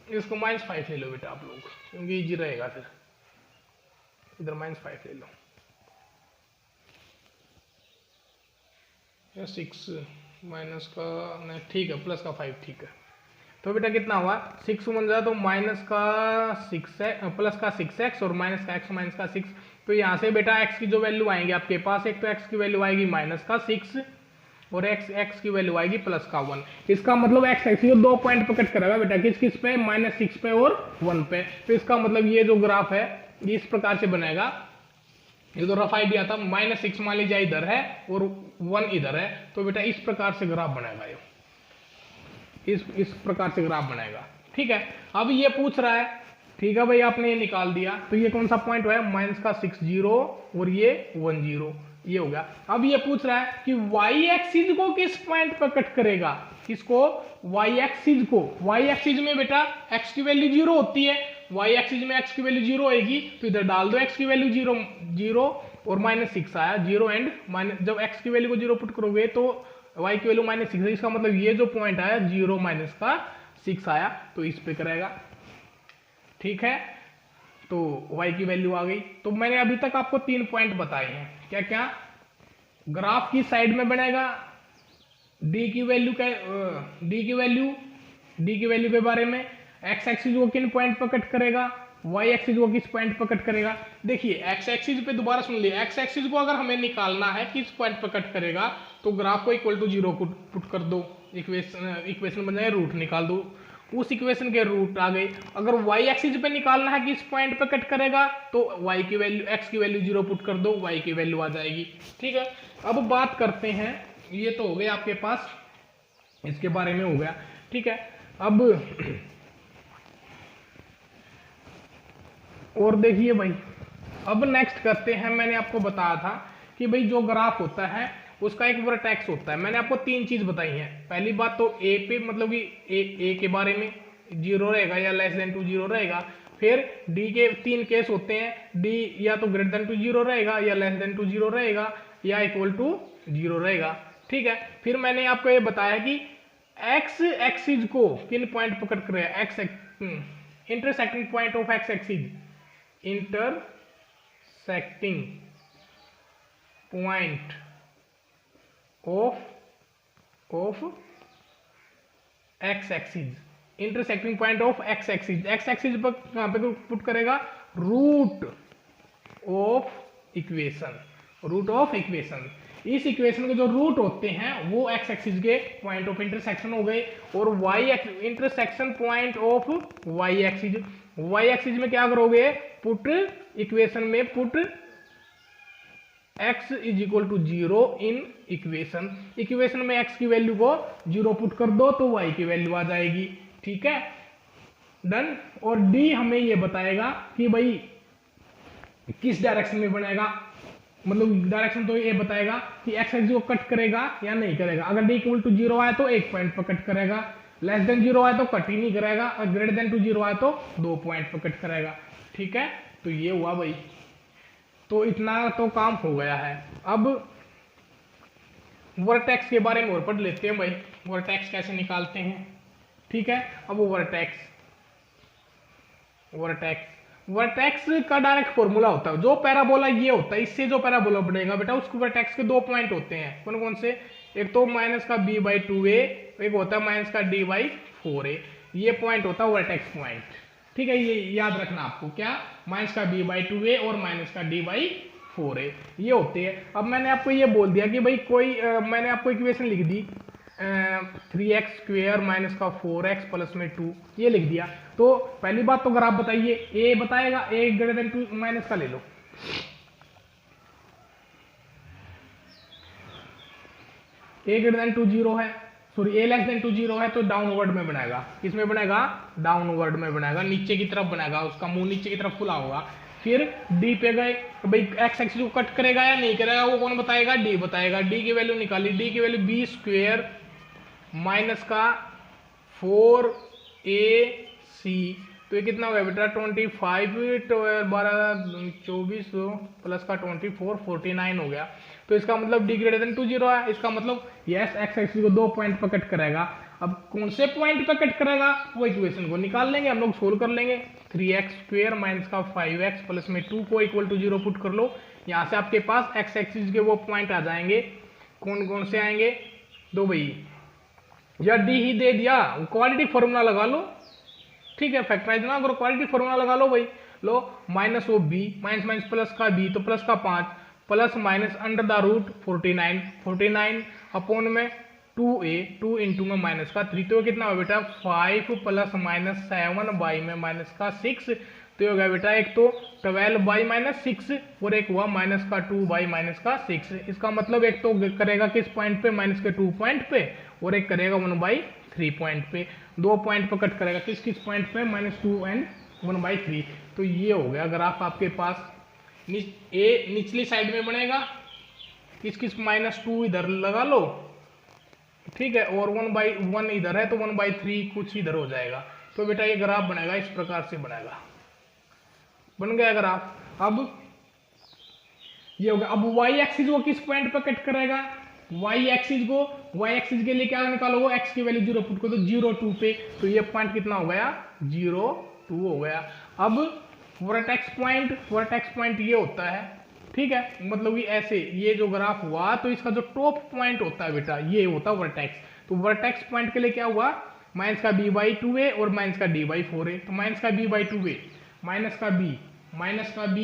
इसको -5 ले लो बेटा आप लोग, क्योंकि इजी रहेगा फिर। इधर -5 ले लो, या 6 माइनस का नहीं, ठीक है, प्लस का 5, ठीक है। तो बेटा कितना हुआ, 6 बन जाए तो माइनस का 6 है, प्लस का 6x और माइनस का x माइनस का 6। तो यहाँ से बेटा x की जो वैल्यू आएंगे आपके पास, एक तो x की वैल्यू आएगी -6 और x की वैल्यू आएगी +1। इसका मतलब x एक्सिस 2 पॉइंट पे कट करेगा बेटा, किस किस पे, -6 पे और 1 पे। तो इसका मतलब ये जो ग्राफ है ये इस प्रकार से बनेगा। ये तो रफ आइडिया था, -6 मान लीजिए इधर है और 1 इधर है, तो बेटा इस प्रकार से ग्राफ बनेगा ये, इस प्रकार से ग्राफ बनेगा। ठीक है, अब ये पूछ रहा है, ठीक है भाई आपने ये निकाल दिया, तो ये कौन सा पॉइंट है, -60 और ये 10, ये हो गया। अब ये पूछ रहा है कि y एक्सिस को किस पॉइंट पर कट करेगा, किसको, y एक्सिस को। y एक्सिस में बेटा x की वैल्यू 0 होती है, y एक्सिस में x की वैल्यू 0 होगी, तो इधर डाल दो x की वैल्यू 0 और -6 आया, 0 एंड माइनस, जब x की वैल्यू को 0 पुट करोगे तो y की वैल्यू -6 है, इसका मतलब ये जो पॉइंट आया 0 - 6 आया, तो इस पे करेगा। ठीक है, तो y की वैल्यू आ गई। तो मैंने अभी तक आपको 3 पॉइंट बताए हैं, क्या क्या, ग्राफ की साइड में बनेगा, d की वैल्यू के बारे में, x एक्सिस को किन पॉइंट पर कट करेगा, y एक्सिस को किस पॉइंट पर कट करेगा। देखिए x एक्सिस पे दोबारा सुन लिए, x एक्सिस को अगर हमें निकालना है किस पॉइंट पर कट करेगा, तो ग्राफ को इक्वल टू 0 पुट कर दो, इक्वेशन बन जाए, रूट निकाल दो, उस इक्वेशन के रूट आ गए। अगर y एक्सिस पे निकालना है किस पॉइंट पे कट करेगा, तो y की वैल्यू, x की वैल्यू 0 पुट कर दो, y की वैल्यू आ जाएगी। ठीक है, अब बात करते हैं, ये तो हो गया आपके पास, इसके बारे में हो गया। ठीक है, अब और देखिए भाई, अब नेक्स्ट करते हैं, मैंने आपको बताया था कि भाई जो ग्राफ होता है उसका एक वर्टेक्स होता है। मैंने आपको 3 चीज बताई हैं। पहली बात तो a पे, मतलब कि a के बारे में 0 रहेगा या <2 रहेगा। फिर d के 3 केस होते हैं, d या तो <0 रहेगा या <0 रहेगा या =0 रहेगा। ठीक है, फिर मैंने आपको ये बताया कि x एक्सिस को किन पॉइंट पर कट करेगा, intersecting point of x axis, intersecting point of x axis, intersecting point of x axis. x axis पर कहां पे पुट करेगा, root of equation, root of equation. इस इक्वेशन के जो रूट होते हैं वो x एक्सिस के पॉइंट ऑफ इंटरसेक्शन हो गए, और y intersection point of y axis. y axis में क्या करोगे, पुट इक्वेशन में पुट x = 0 इन इक्वेशन में x की वैल्यू को 0 पुट कर दो तो y की वैल्यू आ जाएगी। ठीक है, डन। और d हमें ये बताएगा कि भाई किस डायरेक्शन में बनेगा, मतलब डायरेक्शन तो ये बताएगा कि x एक्सिस को कट करेगा या नहीं करेगा। अगर d = 0 आए तो 1 पॉइंट पर कट करेगा, <0 आए तो कट ही नहीं करेगा, और <0 आए तो 2 पॉइंट पर कट करेगा। ठीक है, तो ये हुआ भाई, तो इतना तो काम हो गया है। अब वर्टेक्स के बारे में और पढ़ लेते हैं भाई, वर्टेक्स कैसे निकालते हैं। ठीक है, अब वर्टेक्स का डायरेक्ट फॉर्मूला होता है, जो पैराबोला ये होता है, इससे जो पैराबोला बनेगा बेटा, उसको वर्टेक्स के 2 पॉइंट होते हैं। कौन कौन से, एक तो -b/2a, एक होता है -d/4a, ये पॉइंट होता है वर्टेक्स पॉइंट। ठीक है, ये याद रखना आपको, क्या, -b/2a और -d/4a ये होते हैं। अब मैंने आपको ये बोल दिया कि भाई कोई मैंने आपको इक्वेशन लिख दी 3x² - 4x + 2, ये लिख दिया। तो पहली बात तो अगर आप बताइए, a बताएगा, a > 2 माइनस का ले लो, a > 2 0 है, सॉरी a <2 0 है, तो डाउनवर्ड में बनाएगा, किसमें बनेगा, डाउनवर्ड में बनाएगा, नीचे की तरफ बनाएगा, उसका मुंह नीचे की तरफ खुला होगा। फिर डी पे गए, तो भाई एक्स एक्सिस को कट करेगा या नहीं करेगा वो कौन बताएगा, डी बताएगा। डी की वैल्यू निकाली, डी की वैल्यू बी स्क्वेयर माइनस का 4ac, तो ये कितना होगा बेटा 25 12 24 प्लस का 24 49 हो गया। तो इसका मतलब डी ग्रेटर देन 2 0 है, इसका मतलब यस एक्स एक्सिस को 2 पॉइंट पर कट करेगा। अब कौन से पॉइंट पर कट करेगा वो इक्वेशन को निकाल लेंगे, हम लोग सोल्व कर लेंगे। 3x स्क्वेयर माइनस का 5x प्लस में 2 को इक्वल टू 0 पुट कर लो, यहाँ से आपके पास एक्स एक्सिस के वो पॉइंट आ जाएंगे। कौन कौन से आएंगे, दो भाई, या डी ही दे दिया, क्वालिटी फॉर्मूला लगा लो, ठीक है, फैक्टराइज ना करो, क्वालिटी फॉर्मूला लगा लो भाई। लो माइनस वो बी, माइनस माइनस प्लस का बी, तो प्लस का 5 plus minus under the root 49 upon में 2a, 2 इंटू में माइनस का 3, तो कितना होगा बेटा 5 प्लस माइनस 7 बाई में माइनस का 6, तो हो गया बेटा एक तो 12 बाई माइनस 6 और एक हुआ माइनस का 2 बाई माइनस का 6। इसका मतलब एक तो करेगा किस पॉइंट पे, माइनस के 2 पॉइंट पे, और एक करेगा 1/3 पॉइंट पे। 2 पॉइंट पर कट करेगा, किस किस पॉइंट पे, -2 एंड 1/3। तो ये हो गया ग्राफ आपके पास। ए निचली साइड में बनेगा, किस किस -2 इधर लगा लो, ठीक है, और 1/1 इधर है तो 1/3 कुछ इधर हो जाएगा। तो बेटा ये ग्राफ बनेगा, इस प्रकार से बनेगा, बन गया ग्राफ। अब ये हो गया। अब वाई एक्सिस को किस पॉइंट पर कट करेगा, वाई एक्सिस को, वाई एक्सिस के लिए क्या निकालोगे, एक्स की वैल्यू 0 पुट करो, तो 0 2 पे, तो ये पॉइंट कितना हो गया 0 2 हो गया। अब वर्टेक्स पॉइंट ये होता है, ठीक है, मतलब कि ऐसे ये जो ग्राफ हुआ तो इसका जो टॉप पॉइंट होता है बेटा ये होता है वर्टेक्स। तो वर्टेक्स पॉइंट के लिए क्या हुआ, माइनस का b/2a और माइनस का d/4a, तो माइनस का b/2a माइनस का b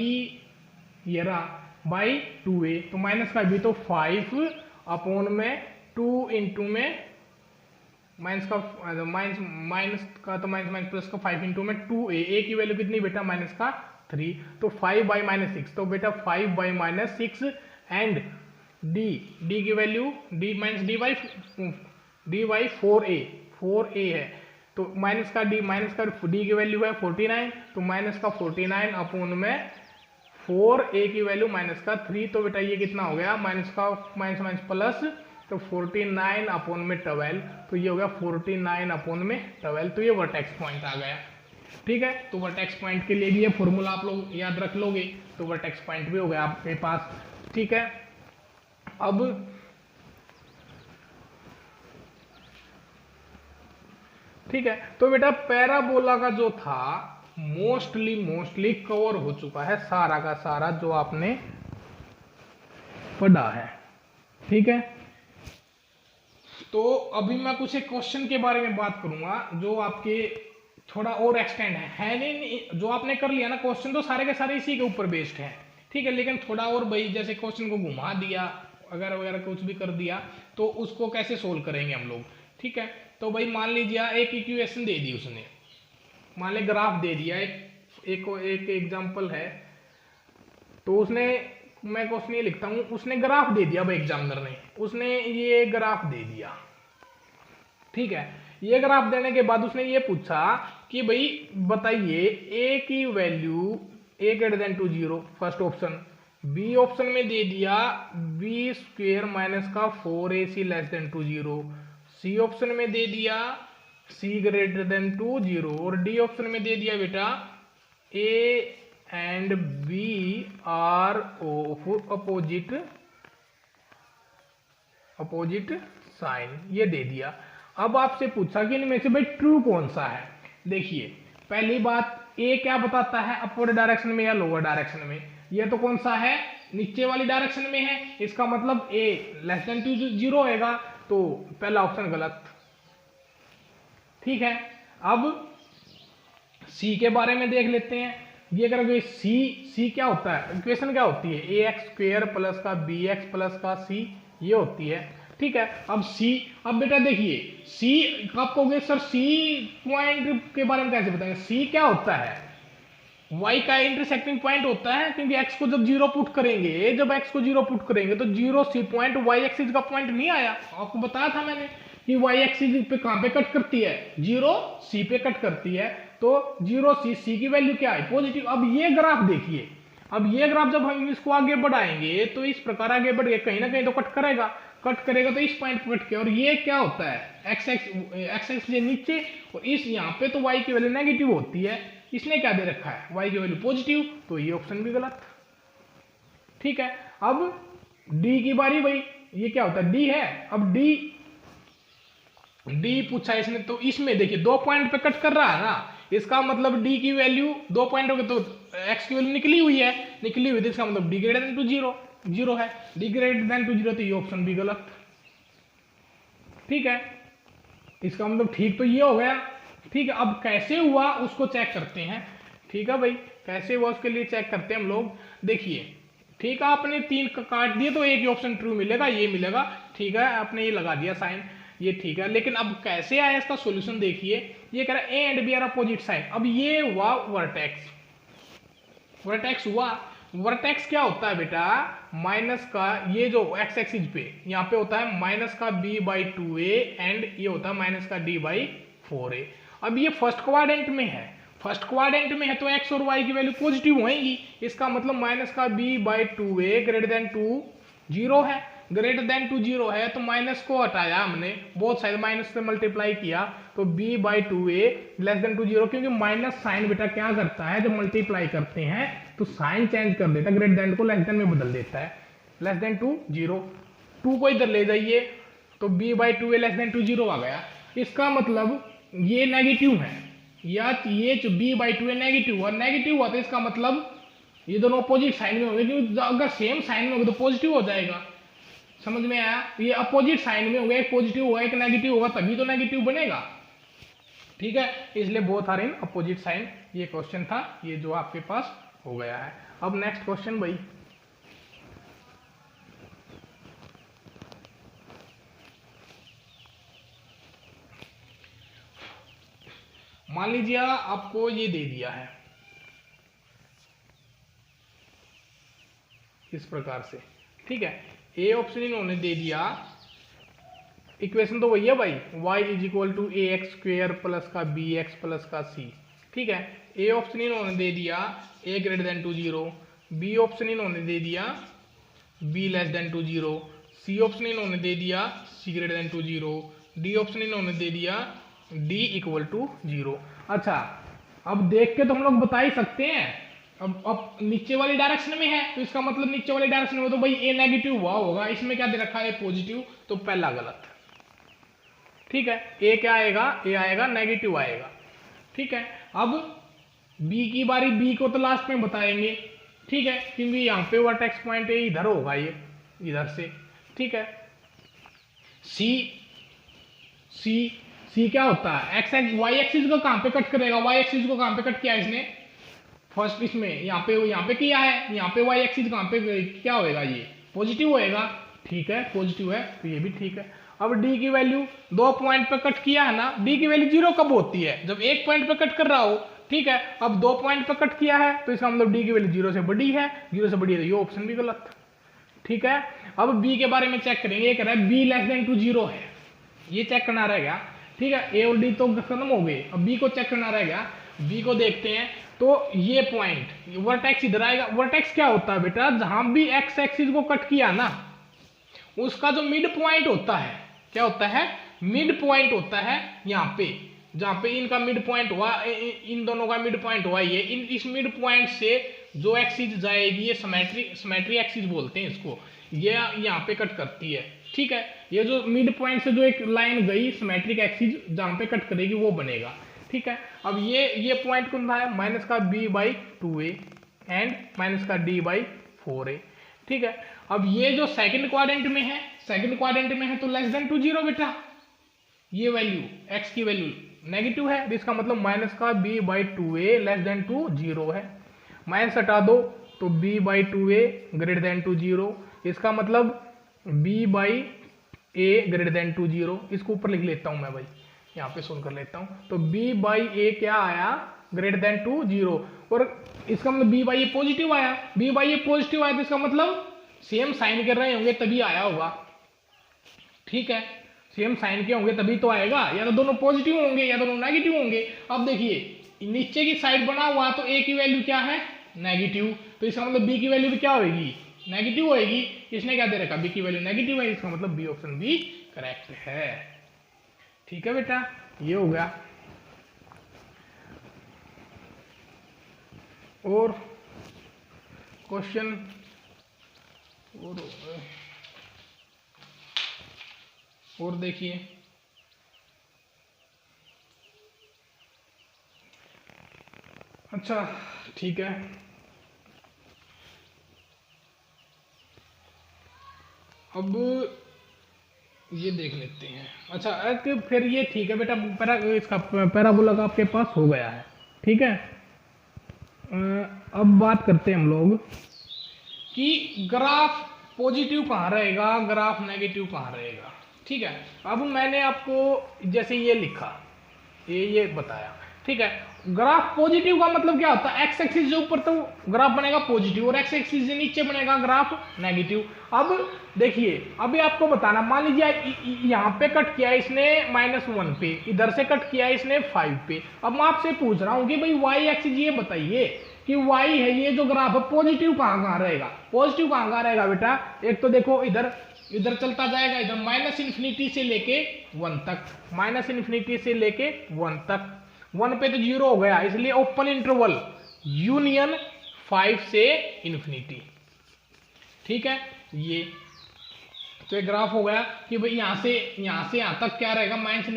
ये रहा बाई 2a, तो माइनस का b तो 5 अपॉन में 2 इंटू में माइनस का तो माइनस प्लस का 5 इंटू में 2a, a की वैल्यू कितनी बेटा माइनस का 3, तो 5/-6, तो बेटा 5/-6 एंड d की वैल्यू d/4a है, तो माइनस का d की वैल्यू है 49, तो माइनस का 49 अपॉन में 4a की वैल्यू माइनस का 3, तो बेटा ये कितना हो गया माइनस प्लस, तो 49 अपॉन में 12, तो ये हो गया 49 अपॉन में 12, तो ये वर्टेक्स पॉइंट आ गया, ठीक है। तो वर्टेक्स पॉइंट के लिए भी ये फॉर्मूला आप लोग याद रख लोगे, तो वर्टेक्स पॉइंट भी हो गया आपके पास, ठीक है। अब ठीक है, तो बेटा पैराबोला का जो था मोस्टली कवर हो चुका है, सारा का सारा जो आपने पढ़ा है, ठीक है। तो अभी मैं कुछ एक क्वेश्चन के बारे में बात करूंगा जो आपके थोड़ा और एक्सटेंड है नहीं, जो आपने कर लिया ना क्वेश्चन तो सारे के सारे इसी के ऊपर बेस्ड है, ठीक है, लेकिन थोड़ा और भाई जैसे क्वेश्चन को घुमा दिया अगर वगैरह कुछ भी कर दिया तो उसको कैसे सोल्व करेंगे हम लोग, ठीक है। तो भाई मान लीजिए एक इक्वेशन दे दी उसने, मान ले ग्राफ दे दिया, एक एग्जांपल है, तो उसने, मैं क्वेश्चन ये लिखता हूं, उसने ग्राफ दे दिया भाई एग्जामिनर ने, उसने ये ग्राफ दे दिया, ठीक है। ये ग्राफ देने के बाद उसने ये पूछा कि भाई बताइए a की वैल्यू a greater than 0, first option. B option में दे दिया b स्क्वेयर माइनस का 4ac less than 0। C option में दे दिया c ग्रेटर देन 0, और डी ऑप्शन में दे दिया बेटा a and b are of opposite sign, ये दे दिया। अब आपसे पूछा कि इनमें से भाई ट्रू कौन सा है। देखिए पहली बात, ए क्या बताता है, अपवर्ड डायरेक्शन में या लोअर डायरेक्शन में, ये तो कौन सा है, नीचे वाली डायरेक्शन में है, इसका मतलब ए लेस देन 0 होएगा, तो पहला ऑप्शन गलत, ठीक है। अब सी के बारे में देख लेते हैं, ये अगर सी क्या होता है, इक्वेशन क्या होती है, ए एक्स स्क्वेयर प्लस का बी एक्स प्लस का सी, ये होती है, ठीक है। अब सी, अब बेटा देखिए सी आप कहोगे सर सी पॉइंट के बारे में कैसे बताएंगे, सी क्या होता है, y का इंटरसेक्टिंग पॉइंट होता है, क्योंकि x को जब 0 पुट करेंगे, जब x को 0 पुट करेंगे तो 0 सी पॉइंट y एक्सिस का पॉइंट नहीं आया, आपको बताया था मैंने कि y एक्सिस पे कहां पे कट करती है, 0 सी पे कट करती है, तो 0 सी की वैल्यू क्या है पॉजिटिव। अब ये ग्राफ देखिए, अब ये ग्राफ जब हम इसको आगे बढ़ाएंगे तो इस प्रकार आगे बढ़ गए, कहीं ना कहीं तो कट करेगा, कट करेगा तो इस पॉइंट पर कट के, और ये क्या होता है एक्स एक्स ये नीचे, और इस यहाँ पे तो y की वैल्यू नेगेटिव होती है, इसने क्या दे रखा है y की वैल्यू पॉजिटिव, तो ये ऑप्शन भी गलत। ठीक है, अब d की बारी भाई, ये क्या होता है d है, अब d पूछा इसने, तो इसमें देखिए 2 पॉइंट पे कट कर रहा है ना, इसका मतलब d की वैल्यू 2 पॉइंट हो गए तो x की वैल्यू निकली हुई है, निकली हुई, तो इसका मतलब d ग्रेटर देन टू 0 0 है, d ग्रेटर देन टू 0, तो ये ऑप्शन भी गलत। ठीक है, इसका मतलब ठीक तो ये हो गया। ठीक है, अब कैसे हुआ उसको चेक करते हैं। ठीक है भाई, कैसे हुआ उसके लिए चेक करते हैं हम लोग। देखिए, ठीक है, आपने 3 काट दिए तो एक ही ऑप्शन ट्रू मिलेगा, ये मिलेगा। ठीक है, आपने ये लगा दिया साइन, ये ठीक है, लेकिन अब कैसे आया इसका सॉल्यूशन देखिए। ये कह रहा है A and B are opposite side. अब ये हुआ वर्टेक्स, वर्टेक्स हुआ, वर्टेक्स क्या होता है बेटा, माइनस का ये जो एक्स एक्सिस पे यहाँ पे होता है माइनस का b/2a एंड ये होता है माइनस का d/4a। अब ये फर्स्ट क्वाड्रेंट में है, फर्स्ट क्वाड्रेंट में है तो x और y की वैल्यू पॉजिटिव होएगी, इसका मतलब माइनस का b/2a ग्रेटर देन टू 0 है, ग्रेटर देन टू 0 है, तो माइनस को हटाया हमने, बहुत सारे माइनस से मल्टीप्लाई किया, तो b/2a लेस देन टू 0, क्योंकि माइनस साइन बेटा क्या करता है, जब मल्टीप्लाई करते हैं तो साइन चेंज कर देता है, ग्रेटर देन को लेस देन में बदल देता है, लेस देन टू 0, 2 को इधर ले जाइए तो b/2a लेस देन टू 0 आ गया, इसका मतलब ये नेगेटिव है, या ये जो b/2a नेगेटिव हुआ, नेगेटिव हुआ तो इसका मतलब ये दोनों अपोजिट साइन में होंगे, क्योंकि अगर सेम साइन में होगा तो पॉजिटिव हो जाएगा। समझ में आया, ये अपोजिट साइन में होगा, एक पॉजिटिव होगा एक नेगेटिव होगा, तभी तो नेगेटिव बनेगा। ठीक है, इसलिए both are in opposite sign, ये क्वेश्चन था, ये जो आपके पास हो गया है। अब नेक्स्ट क्वेश्चन भाई, मान लीजिए आपको ये दे दिया है इस प्रकार से। ठीक है, ए ऑप्शन इन्होंने दे दिया, इक्वेशन तो वही है भाई, y is equal to A x square plus का बी एक्स प्लस का सी। ठीक है, ए ऑप्शन इन्होंने दे दिया a greater than to 0, B option इन्होंने दे दिया b less than to 0, C option इन्होंने दे दिया c greater than to 0, D option इन्होंने दे दिया d इक्वल टू 0। अच्छा, अब देख के तो हम लोग बता ही सकते हैं, अब नीचे वाली डायरेक्शन में है तो इसका मतलब नीचे वाली डायरेक्शन में तो भाई ए नेगेटिव हुआ होगा, इसमें क्या दे रखा है पॉजिटिव, तो पहला गलत। ठीक है, ए क्या आएगा, ए आएगा नेगेटिव आएगा। ठीक है, अब बी की बारी, बी को तो लास्ट में बताएंगे। ठीक है, क्योंकि यहाँ पे वर्टेक्स पॉइंट इधर होगा, ये इधर से। ठीक है, सी सी सी क्या होता है, एक्स एक्स वाई एक्सिस को कहां पे कट करेगा, वाई एक्सिस को कहां पे कट किया इसने, फर्स्ट इसमें यहाँ पे किया है, यहाँ पे वाई एक्सिस कहां पे क्या होएगा, ये पॉजिटिव होएगा। ठीक है, पॉजिटिव है तो ये भी ठीक है। अब डी की वैल्यू 2 पॉइंट पे कट किया है ना, डी की वैल्यू 0 कब होती है, जब 1 पॉइंट पे कट कर रहा हो। ठीक है, अब 2 पॉइंट पे कट किया है तो इसका मतलब डी की वैल्यू 0 से बड़ी है, 0 से बड़ी है तो ये ऑप्शन भी गलत। ठीक है, अब बी के बारे में चेक करेंगे, ये कह रहा है बी लेस देन टू 0 है, ये चेक करना रहेगा। ठीक है, ए और डी तो खत्म हो गए, अब बी को चेक करना रहेगा। बी को देखते हैं, तो ये पॉइंट वर्टेक्स इधर आएगा। वर्टेक्स क्या होता है बेटा, जहां भी एक्स एक्सिस को कट किया ना, उसका जो मिड पॉइंट होता है, क्या होता है, मिड पॉइंट होता है यहाँ पे, जहां पे इनका मिड पॉइंट हुआ, इन दोनों का मिड पॉइंट हुआ, ये इस मिड पॉइंट से जो एक्सिस जाएगी, ये सिमेट्री एक्सिस बोलते हैं इसको, ये यहाँ पे कट करती है। ठीक है, ये जो मिड पॉइंट से जो एक लाइन गई सिमेट्रिक एक्सिस जहां पे कट करेगी वो बनेगा। ठीक है, अब ये पॉइंट कौन सा है, माइनस का b/2a एंड माइनस का d/4a। ठीक है, अब ये जो सेकंड क्वाड्रेंट में है, सेकंड क्वाड्रेंट में है तो लेस देन टू 0 बेटा, ये वैल्यू x की वैल्यू नेगेटिव है, इसका मतलब माइनस का b/2a लेस देन टू 0 है, माइनस हटा दो तो b/2a ग्रेटर देन टू 0, इसका मतलब b/a ग्रेटर देन टू 0। इसको ऊपर लिख लेता हूं मैं भाई, यहाँ पे सोल्व कर लेता हूं, तो b/a क्या आया, ग्रेटर देन टू 0, और इसका मतलब b/a पॉजिटिव आया, b/a पॉजिटिव आया तो इसका मतलब सेम साइन कर रहे होंगे तभी आया होगा। ठीक है, सेम साइन के होंगे तभी तो आएगा, या तो दोनों पॉजिटिव होंगे या दोनों नेगेटिव होंगे। अब देखिए नीचे की साइड बना हुआ तो ए की वैल्यू क्या है, नेगेटिव, तो इसका मतलब बी की वैल्यू भी क्या होगी, नेगेटिव होएगी। इसने क्या दे रखा, बी की वैल्यू नेगेटिव है, इसका मतलब बी ऑप्शन भी करेक्ट है। ठीक है बेटा, ये हो गया। और क्वेश्चन और देखिए, अच्छा ठीक है, अब ये देख लेते हैं। अच्छा फिर ये ठीक है बेटा, इसका पैराबोला का आपके पास हो गया है। ठीक है, अब बात करते हैं हम लोग कि ग्राफ पॉजिटिव कहाँ रहेगा, ग्राफ नेगेटिव कहाँ रहेगा। ठीक है, अब मैंने आपको जैसे ये लिखा, ये बताया। ठीक है, ग्राफ पॉजिटिव का मतलब क्या होता है, एक्स एक्सिस से ऊपर तो ग्राफ बनेगा पॉजिटिव और एक्स एक्सिस से नीचे बनेगा ग्राफ नेगेटिव। अब देखिए, अभी आपको बताना, मान लीजिए यहाँ पे कट किया इसने -1 पे, इधर से कट किया इसने 5 पे। अब मैं आपसे पूछ रहा हूँ कि भाई वाई एक्सिस, ये बताइए कि वाई है ये जो ग्राफ है, पॉजिटिव कहाँ रहेगा, पॉजिटिव कहाँ रहेगा बेटा। एक तो देखो इधर चलता जाएगा, इधर -∞ से लेके 1 तक, -∞ से लेके 1 तक। 1 पे तो 0 हो गया, इसलिए ओपन इंटरवल यूनियन 5 से ∞। ठीक है, ये तो एक ग्राफ हो गया कि भाई यहाँ से यहाँ तक क्या रहेगा, -∞ से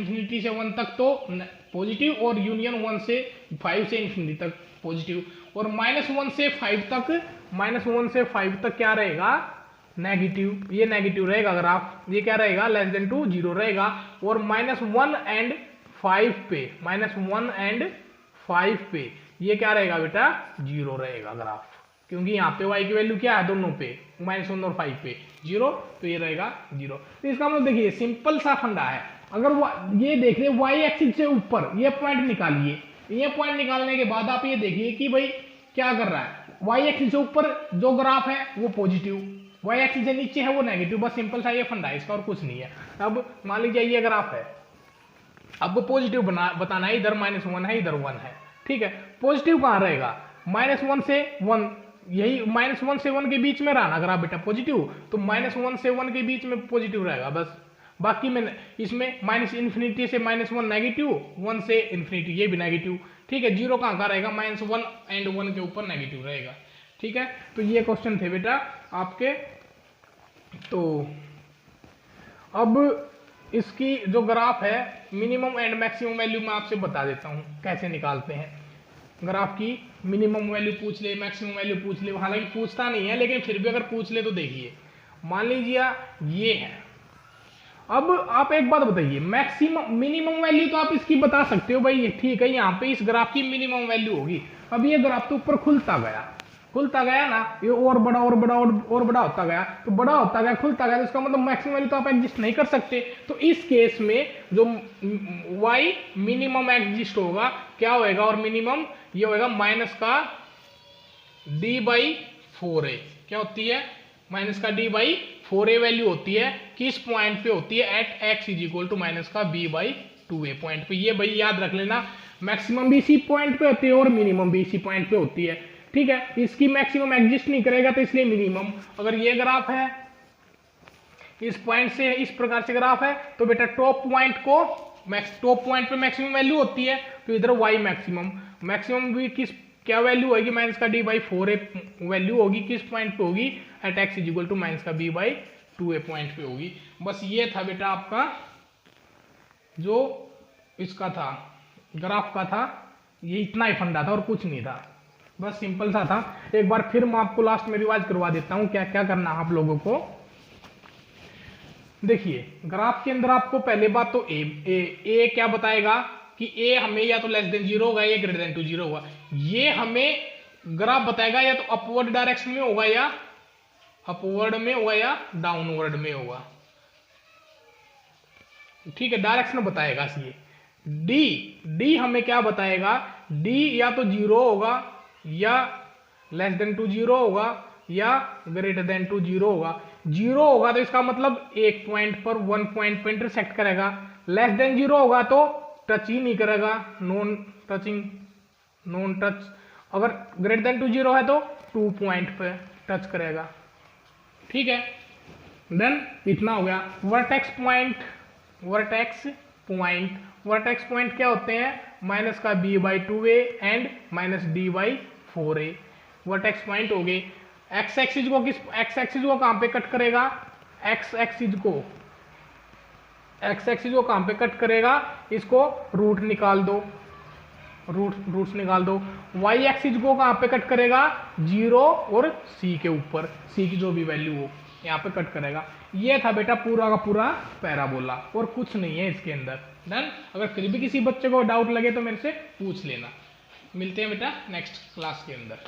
1 तक तो पॉजिटिव, और यूनियन 1 से 5 से ∞ तक पॉजिटिव, और -1 से 5 तक, -1 से 5 तक क्या रहेगा, नेगेटिव। ये नेगेटिव रहेगा ग्राफ, ये क्या रहेगा, <2 0 रहेगा। और -1 एंड 5 पे, -1 एंड 5 पे ये क्या रहेगा बेटा, 0 रहेगा ग्राफ, क्योंकि यहाँ पे y की वैल्यू क्या है, दोनों पे -1 और 5 पे 0, तो ये रहेगा 0। तो इसका मतलब देखिए सिंपल सा फंडा है। अगर ये देख रहे y एक्सिस से ऊपर ये पॉइंट निकालिए, ये पॉइंट निकालने के बाद आप ये देखिए कि भाई क्या कर रहा है, y एक्सिस से ऊपर जो ग्राफ है वो पॉजिटिव, y एक्सिस से नीचे है वो नेगेटिव। बस सिंपल सा ये फंडा है इसका, और कुछ नहीं है। अब मान लीजिए ये ग्राफ है, अब पॉजिटिव बताना है, इधर -1 है, इधर 1 है। ठीक है, पॉजिटिव कहाँ रहेगा, -1 से 1, यही -1 से 1 के बीच में रहा ना ग्राफ बेटा पॉजिटिव, तो -1 से 1 के बीच में पॉजिटिव रहेगा बस। बाकी में इसमें -∞ से -1 नेगेटिव, 1 से ∞ ये भी नेगेटिव। ठीक है, 0 कहाँ रहेगा, -1 एंड 1 के ऊपर नेगेटिव रहेगा। ठीक है, तो ये क्वेश्चन थे बेटा आपके। तो अब इसकी जो ग्राफ है, मिनिमम एंड मैक्सिमम वैल्यू मैं आपसे बता देता हूँ कैसे निकालते हैं। ग्राफ की मिनिमम वैल्यू पूछ ले, मैक्सिमम वैल्यू पूछ ले, हालांकि पूछता नहीं है लेकिन फिर भी अगर पूछ ले तो देखिए, मान लीजिए ये है। अब आप एक बात बताइए, मैक्सिमम मिनिमम वैल्यू तो आप इसकी बता सकते हो भाई, ठीक है यहाँ पे इस ग्राफ की मिनिमम वैल्यू होगी। अब ये ग्राफ तो ऊपर खुलता गया ना, ये और बड़ा होता गया, तो बड़ा होता गया, खुलता गया, तो इसका मतलब मैक्सिमम वैल्यू तो आप एग्जिस्ट नहीं कर सकते। तो इस केस में जो y मिनिमम एग्जिस्ट होगा क्या होएगा, और मिनिमम ये होएगा -d/4a, क्या होती है, -d/4a वैल्यू होती है, किस पॉइंट पे होती है, एट x = -b/2a पॉइंट पे। ये भाई याद रख लेना, मैक्सिमम भी इसी पॉइंट पे होती है और मिनिमम भी इसी पॉइंट पे होती है। ठीक है, इसकी मैक्सिमम एग्जिस्ट नहीं करेगा तो इसलिए मिनिमम। अगर ये ग्राफ है, इस पॉइंट से इस प्रकार से ग्राफ है, तो बेटा टॉप पॉइंट पे मैक्सिमम वैल्यू होती है, तो इधर y मैक्सिमम भी क्या वैल्यू होगी, -d/4a वैल्यू होगी, किस पॉइंट पे होगी, एट x = -b/2a पॉइंट पे होगी। बस ये था बेटा आपका जो इसका था, ग्राफ का था, ये इतना ही फंडा था और कुछ नहीं था, बस सिंपल सा था। एक बार फिर मैं आपको लास्ट में रिवाइज करवा देता हूं क्या क्या करना है आप लोगों को। देखिए, ग्राफ के अंदर आपको पहले बात तो ए क्या बताएगा कि ए हमें या तो <0 होगा या >0 होगा। ये हमें ग्राफ बताएगा या तो अपवर्ड डायरेक्शन में होगा या डाउनवर्ड में होगा। ठीक है, डायरेक्शन बताएगा। ये डी हमें क्या बताएगा, डी या तो 0 होगा या <0 होगा या >0 होगा। 0 होगा तो इसका मतलब एक पॉइंट पर 1 पॉइंट पर इंटरसेक्ट करेगा, <0 होगा तो टच ही नहीं करेगा, नॉन टचिंग नॉन टच, अगर ग्रेटर देन टू 0 है तो 2 पॉइंट पे टच करेगा, ठीक है। देन इतना हो गया। Vertex point, vertex point, vertex point क्या होते हैं, माइनस का b/2a and minus d/4a, vertex point हो गए। एक्स एक्सिस को किस, एक्स एक्सिस को कहां पे कट करेगा, एक्स एक्सिस को, एक्स एक्सिस को कहां पे कट करेगा, इसको रूट निकाल दो, रूट्स निकाल दो। वाई एक्सिस को कहां पे कट करेगा, 0 और c के ऊपर, c की जो भी वैल्यू हो यहाँ पे कट करेगा। ये था बेटा पूरा का पूरा पैराबोला, और कुछ नहीं है इसके अंदर। डन। अगर फिर भी किसी बच्चे को डाउट लगे तो मेरे से पूछ लेना। मिलते हैं बेटा नेक्स्ट क्लास के अंदर।